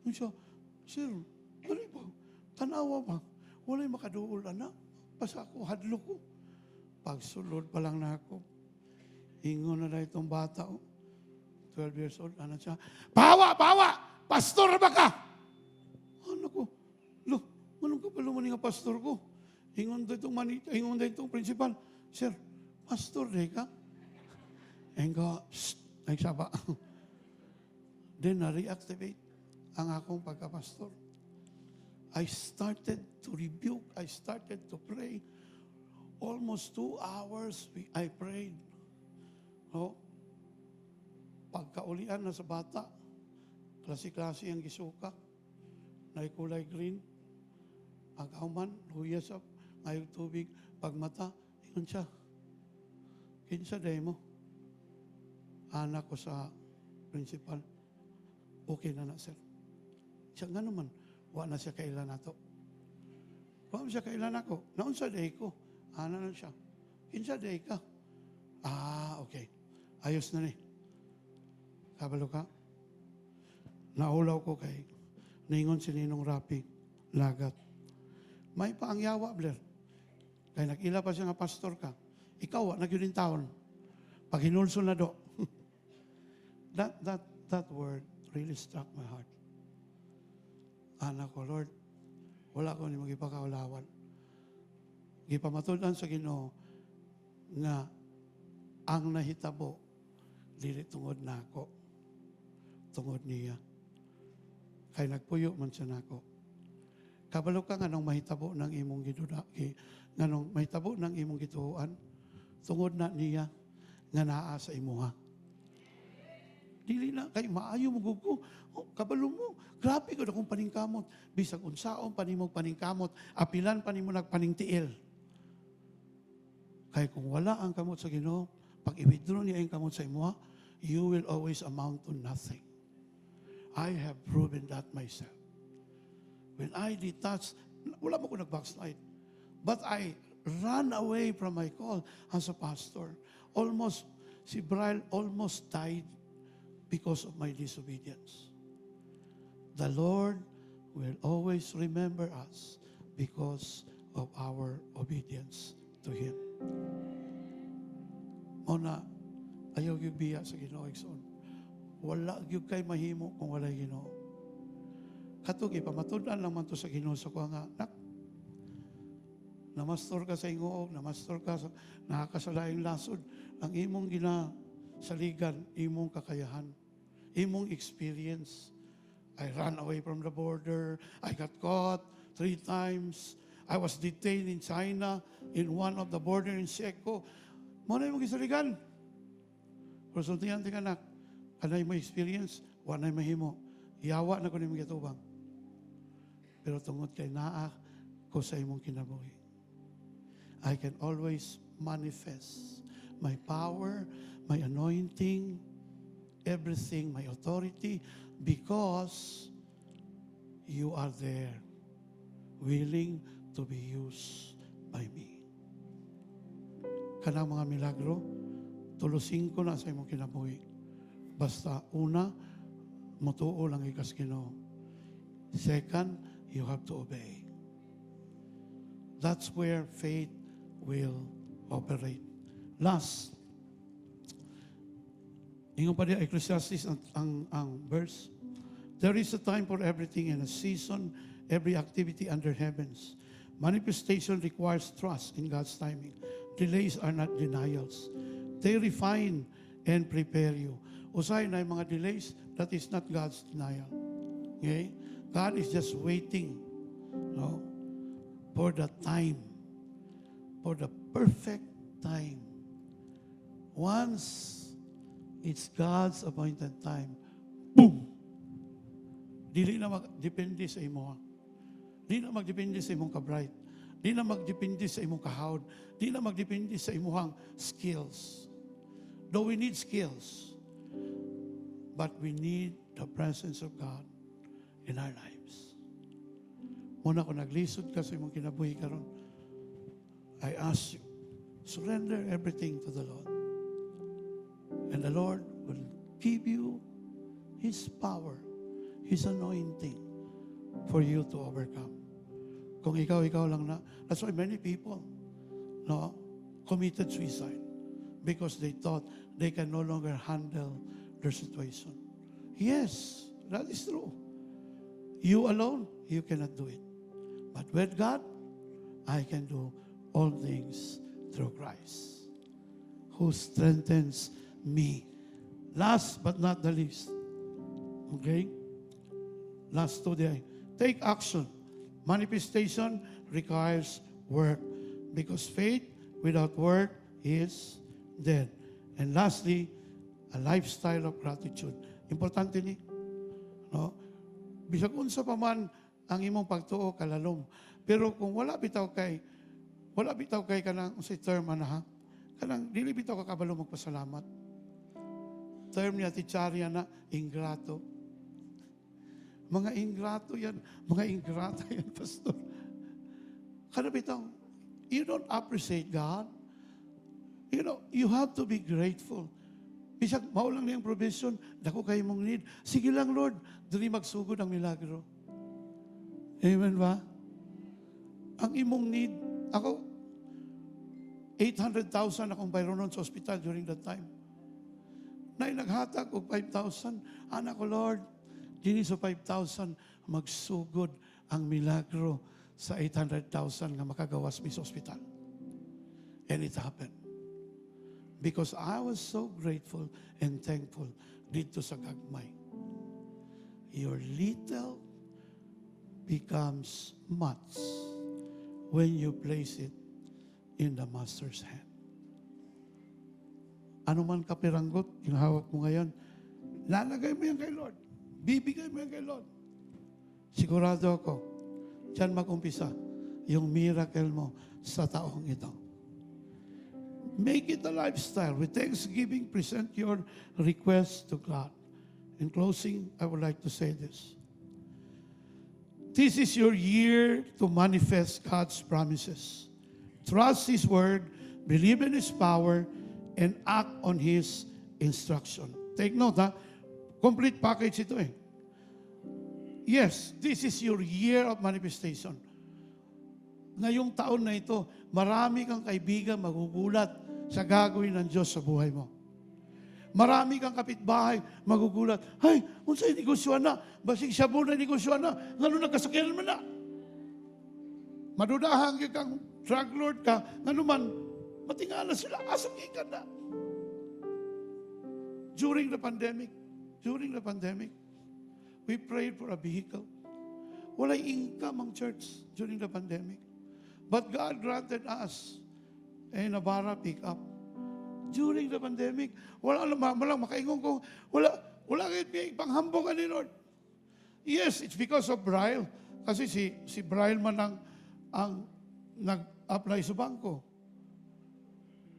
Siya, sir, ano ba? Tanawa ba? Wala'y makaduol, anak. Basta ako, hadlo ko. Pagsulod pa lang na ako. Hingon na na itong bata. 12 years old. Ano siya? Bawa! Pastor ba ka? Ano ko? Manong ka pa lumaning nga pastor ko? Hingon na itong principal. Sir, pastor day ka? Engga, nagsaba. Then na-reactivate ang akong pagka-pastor. I started to rebuke. I started to pray. Almost 2 hours I prayed. Oh, pagkaulian na sa bata, klase-klase ang gisuka, na kulay green, agaman, huyas up, ngayong tubig, pagmata, yun siya. Kinsa day mo. Anak ko sa principal, okay na sir. Siya nga naman, wala na siya kailan na to. Wala siya kailan ako. Naunsa day ko. Ana na siya. Kinsa day ka? Okay. Ayos na ni. Kabalo ka? Naulaw ko kay ningon si Ninong Rapi, lagat. May paangyawa, Blair. Kaya nag-ila pa siya nga pastor ka. Ikaw, nagyunin taon. Pag hinulso na do. That word really struck my heart. Anak ko, Lord, wala ko ni magipakaulawan. Gipamatudan sa Ginoo nga ang nahitabo dili tungod nako, tungod niya. Kay nagpuyo man siya nako. Kabalo ka nga nung mahitabo ng imong gidudaki, nga nung mahitabo ng imong gituhuan, tungod na niya nga naa sa imuha. Dili na kay maayo mo gugo. Kabalo mo, grabe ko akong paningkamot. Bisag unsaon panimog paningkamot, apilan panimo nagpaningtiil. Kaya kung wala ang kamot sa Ginoo, pag i-withdraw niya ang kamot sa imuha, you will always amount to nothing. I have proven that myself. When I detach, wala mo ko nag-backslide. But I ran away from my call as a pastor. Si Brian almost died because of my disobedience. The Lord will always remember us because of our obedience to Him. Muna, Ayaw yung biya sa Ginoo igsoon. Wala gyud kay mahimo kung walay Ginoo. Katong ipamatud-an lang man to sa Ginoo sa kuha nga, nak, namastor ka sa ingoog, namastor ka sa nakakasalaing lasod, ang imong ginasaligan, imong kakayahan, imong experience. I ran away from the border, I got caught 3 times, I was detained in China, in one of the border in Seco. Mo na imong gisaligan. Pero sultihan ti anak, kanay mo experience, wanay mahimo. Yawa na ko nimong gitubang. Pero tungod kay naa ko sa imong kinabuhi, I can always manifest my power, my anointing, everything, my authority, because you are there, willing to be used by me. Kanang mga milagro, tulusin ko na sa imong kinabuhi. Basta una, mutuo lang ikas Ginoo. Second, you have to obey. That's where faith will operate. Last, ingon pa diya Ecclesiastes ang verse. There is a time for everything and a season, every activity under heavens. Manifestation requires trust in God's timing. Delays are not denials. They refine and prepare you. Usay na yung mga delays, that is not God's denial. Okay? God is just waiting, no, for the time, for the perfect time. Once it's God's appointed time, boom! Dili na magdepende sa imo. Di na magdepende sa imong ka-bright. Di na magdepende sa imong kahawd. Di na magdepende sa imong skills. Though we need skills, but we need the presence of God in our lives. Muna kung naglisod ka sa imong kinabuhi karon, I ask you, surrender everything to the Lord. And the Lord will give you His power, His anointing for you to overcome. Kung ikaw lang na, that's why many people, no, committed suicide because they thought they can no longer handle their situation. Yes, that is true. You alone, you cannot do it. But with God, I can do all things through Christ, who strengthens me. Last but not the least, okay? Last today, take action. Manifestation requires work because faith without work is dead. And lastly, a lifestyle of gratitude. Importante ni, no? Bisag unsa pa man ang imong pagtuo kalalom. Pero kung wala bitaw kay kanang sa term ana, kanang dili bitaw ka kabalo magpasalamat. Term niya teacherya na ingrato. Mga ingrato yan, pastor. Kana bitaw, you don't appreciate God. You know, you have to be grateful. Bisag maulang niyang provision, dako kay mong need. Sige lang, Lord, dili magsugod ang milagro. Amen ba? Ang imong need, ako, 800,000 akong bayronon sa ospital during that time. Nay naghatag og 5,000, anak ko, Lord, dili sa 5,000 magsugod ang milagro sa 800,000 nga makagawas mi sa ospital. And it happened. Because I was so grateful and thankful dito sa gagmay. Your little becomes much when you place it in the Master's hand. Ano man kapiranggot, yung hawak mo ngayon, lalagay mo yan kay Lord. Bibigay mo yan kay Lord. Sigurado ako, diyan mag-umpisa yung miracle mo sa taong ito. Make it a lifestyle. With thanksgiving, present your request to God. In closing, I would like to say this. This is your year to manifest God's promises. Trust His word, believe in His power, and act on His instruction. Take note, ha? Complete package ito eh. Yes, this is your year of manifestation. Ngayong taon na ito, marami kang kaibigan magugulat sa gagawin ng Diyos sa buhay mo. Marami kang kapitbahay, magugulat. Hay, unsay negosyo na? Basig siya muna negosyo na. Ngano nagkasakyan man na? Madudahan kang drug lord ka, ngano man, matingala sila, asang ikan na. During the pandemic, we prayed for a vehicle. Walay income ang church during the pandemic. But God granted us a Navara pickup. During the pandemic, walang makaingon ko, wala kayo panghambog ni Lord. Yes, it's because of Braille. Kasi si Braille man ang nag-apply sa bangko.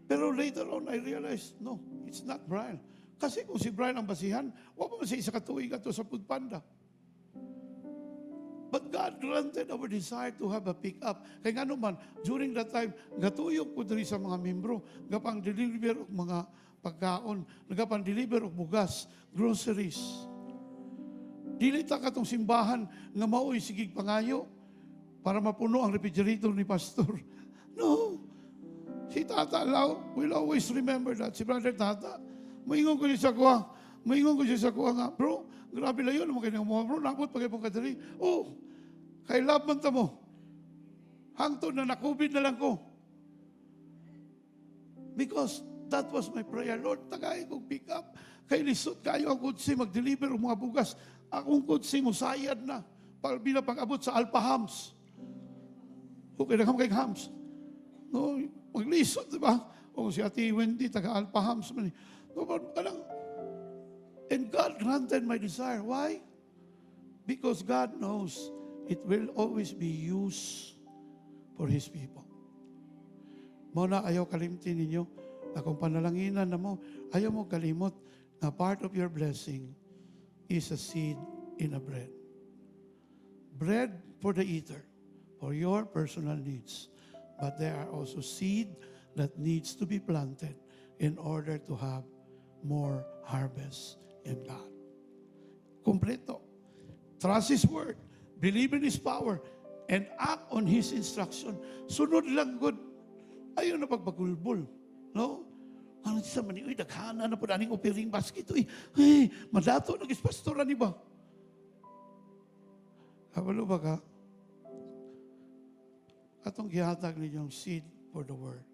Pero later on, I realized, no, it's not Braille. Kasi kung si Braille ang basihan, wala pa siya isa katuig ato sa Foodpanda. But God granted our desire to have a pick-up. Kaya nga naman, during that time, gatuyok ko diri sa mga membro, gapang deliver og mga pagkaon, gapang deliver og bugas, groceries. Dili ta katong simbahan nga maoy sigig pangayo para mapuno ang refrigerator ni pastor. No. Si Tata Lau will always remember that. Si Brother Tata, maingon ko siya sa kuha nga, bro, grabe lang yun, mga kanyang mga bro, nabot pa kayo pong kadali. Oh, kay love man ta mo. Hangtod na na-COVID na lang ko. Because that was my prayer. Lord, tagay kong pick up. Kay lisod kayo ang kutsi mag-deliver ng mga bugas. Akong kutsi mo sayad na. Bila pag-abot sa Alpha Hams. Okay na kay Hams. No, maglisod, di ba? O si Ate Wendy, taga Alpha Hams man. No, and God granted my desire. Why? Because God knows it will always be used for His people. Muna, ayaw kalimtin ninyo na kung panalanginan na mo, ayaw mo kalimot na part of your blessing is a seed in a bread. Bread for the eater, for your personal needs. But there are also seed that needs to be planted in order to have more harvest in God. Kompleto. Trust His word. Believe in His power. And act on His instruction. Sunod lang good. Ayaw na pagpagulbol. No? Ano siya man, uy, daghana na po daning offering basket. Uy, madato, nag-ispastoran ni ba? Kabalo ba ka? Atong gihatag ninyong seed for the word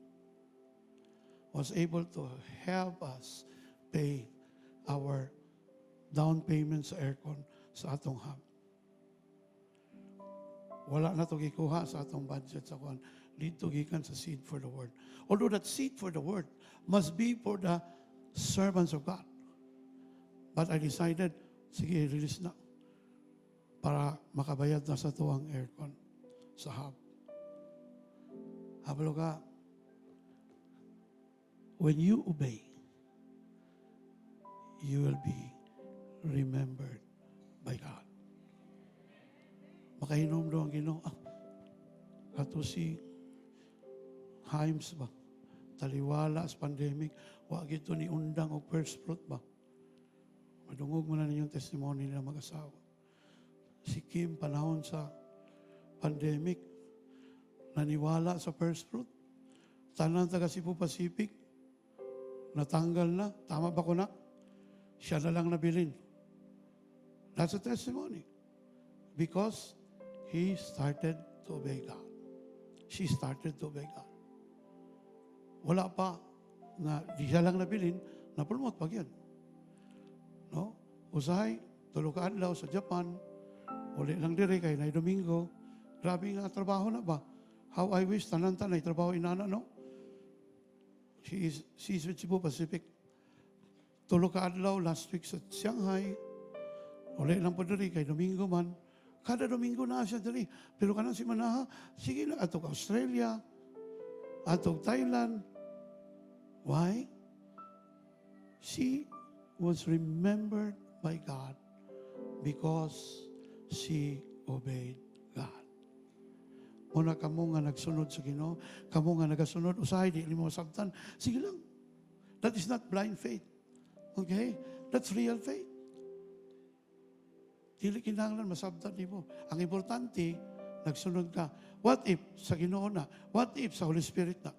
was able to help us pay our down payment sa aircon sa atong hub. Wala na ito gikuha sa atong budget sa kuhan. Dito gikan sa seed for the word. Although that seed for the word must be for the servants of God. But I decided, sige, release na para makabayad na sa tuwang aircon sa hub. Habalo ka, when you obey, you will be remembered by God. Makainom daw ang Ginoo. Ato si Himes ba? Taliwala sa pandemic. Wag ito ni undang o first fruit ba? Madungog mo na ninyong testimony nila mag-asawa. Si Kim, panahon sa pandemic, naniwala sa first fruit. Tanan taga Cebu Pacific, natanggal na. Tama ba ko na? Siya na lang nabilin. That's a testimony. Because he started to obey God. She started to obey God. Wala pa na di siya lang nabilin, napulmot pag yan. No? Usahay, tulog ka adlaw sa Japan, uli lang dire kay na Domingo, grabe nga trabaho na ba? How I wish tanan-tan ay trabaho inana, no? She's with Cebu Pacific. Tulog ka adlaw last week sa Shanghai, uli lang po dire kay Domingo man. Kada Domingo na siya dali. Pero kanan si Manaha, sige na, atog Australia, atog Thailand. Why? She was remembered by God because she obeyed God. Una kamo nga nagsunod sa Ginoo, kamo nga nagasunod, usahay, di mo sabtan. Sige lang. That is not blind faith. Okay? That's real faith. Dili kinahanglan masabtan nimo. Ang importante, nagsunod ka. What if sa Ginoo na? What if sa Holy Spirit na?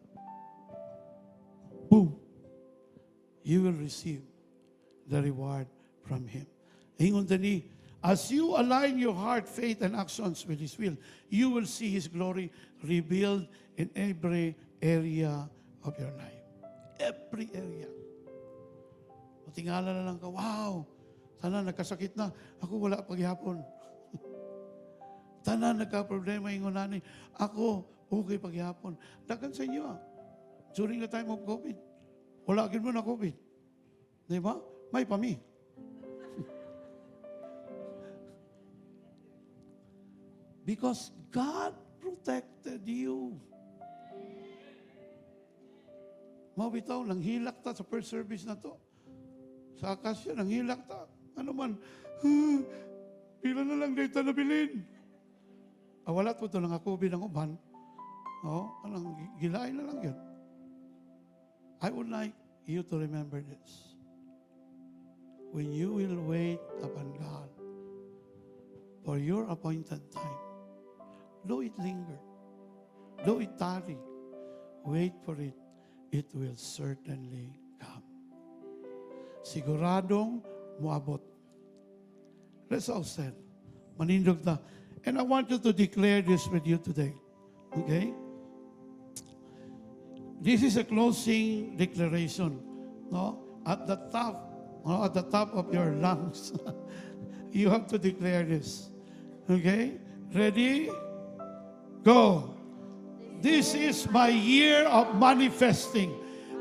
Boom! You will receive the reward from Him. Ingon tani, as you align your heart, faith, and actions with His will, you will see His glory revealed in every area of your life. Every area. Matingala na lang ka, wow, tanan nagkasakit na, ako wala paghihapon. Tanan nagka-problema ingon nani, ako okay paghihapon. Dagan sa inyo during the time of COVID. Wala agad mo na COVID. Di ba? May pami. Because God protected you. Mabitaw, nanghilak ta sa first service na to. Sa Akasya, nanghilak ta. Ano man, pila na lang data na bilin. Wala po ito ng COVID ng uban. Anong gilain na lang yun. I would like you to remember this. When you will wait upon God for your appointed time, though it linger, though it tarry, wait for it. It will certainly come. Siguradong muabot. Let's all stand. Manindog ta. And I want you to declare this with you today. Okay? This is a closing declaration. No? At the top of your lungs. You have to declare this. Okay? Ready? Go. This is my year of manifesting.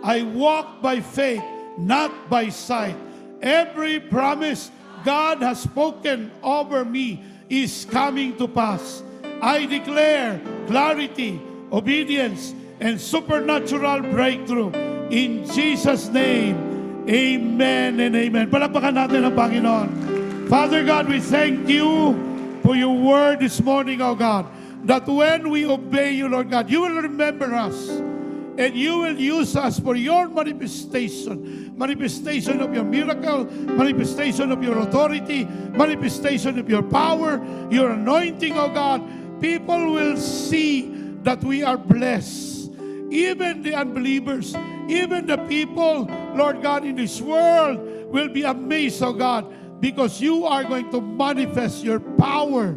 I walk by faith, not by sight. Every promise God has spoken over me is coming to pass. I declare clarity, obedience, and supernatural breakthrough. In Jesus' name, amen and amen. Palakpakan natin ang Panginoon. Father God, we thank you for your word this morning, oh God, that when we obey you, Lord God, you will remember us and you will use us for your manifestation of your miracle, manifestation of your authority, manifestation of your power, your anointing, oh God. People will see that we are blessed. Even the unbelievers, even the people, Lord God, in this world will be amazed, oh God, because you are going to manifest your power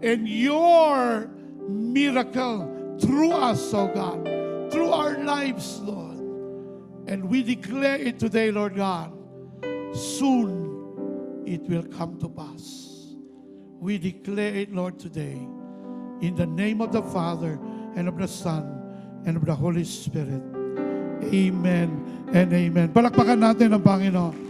and your miracle through us, oh God, through our lives, Lord. And we declare it today, Lord God, soon it will come to pass. We declare it, Lord, today, in the name of the Father, and of the Son, and of the Holy Spirit. Amen and amen. Palakpakan natin ang Panginoon.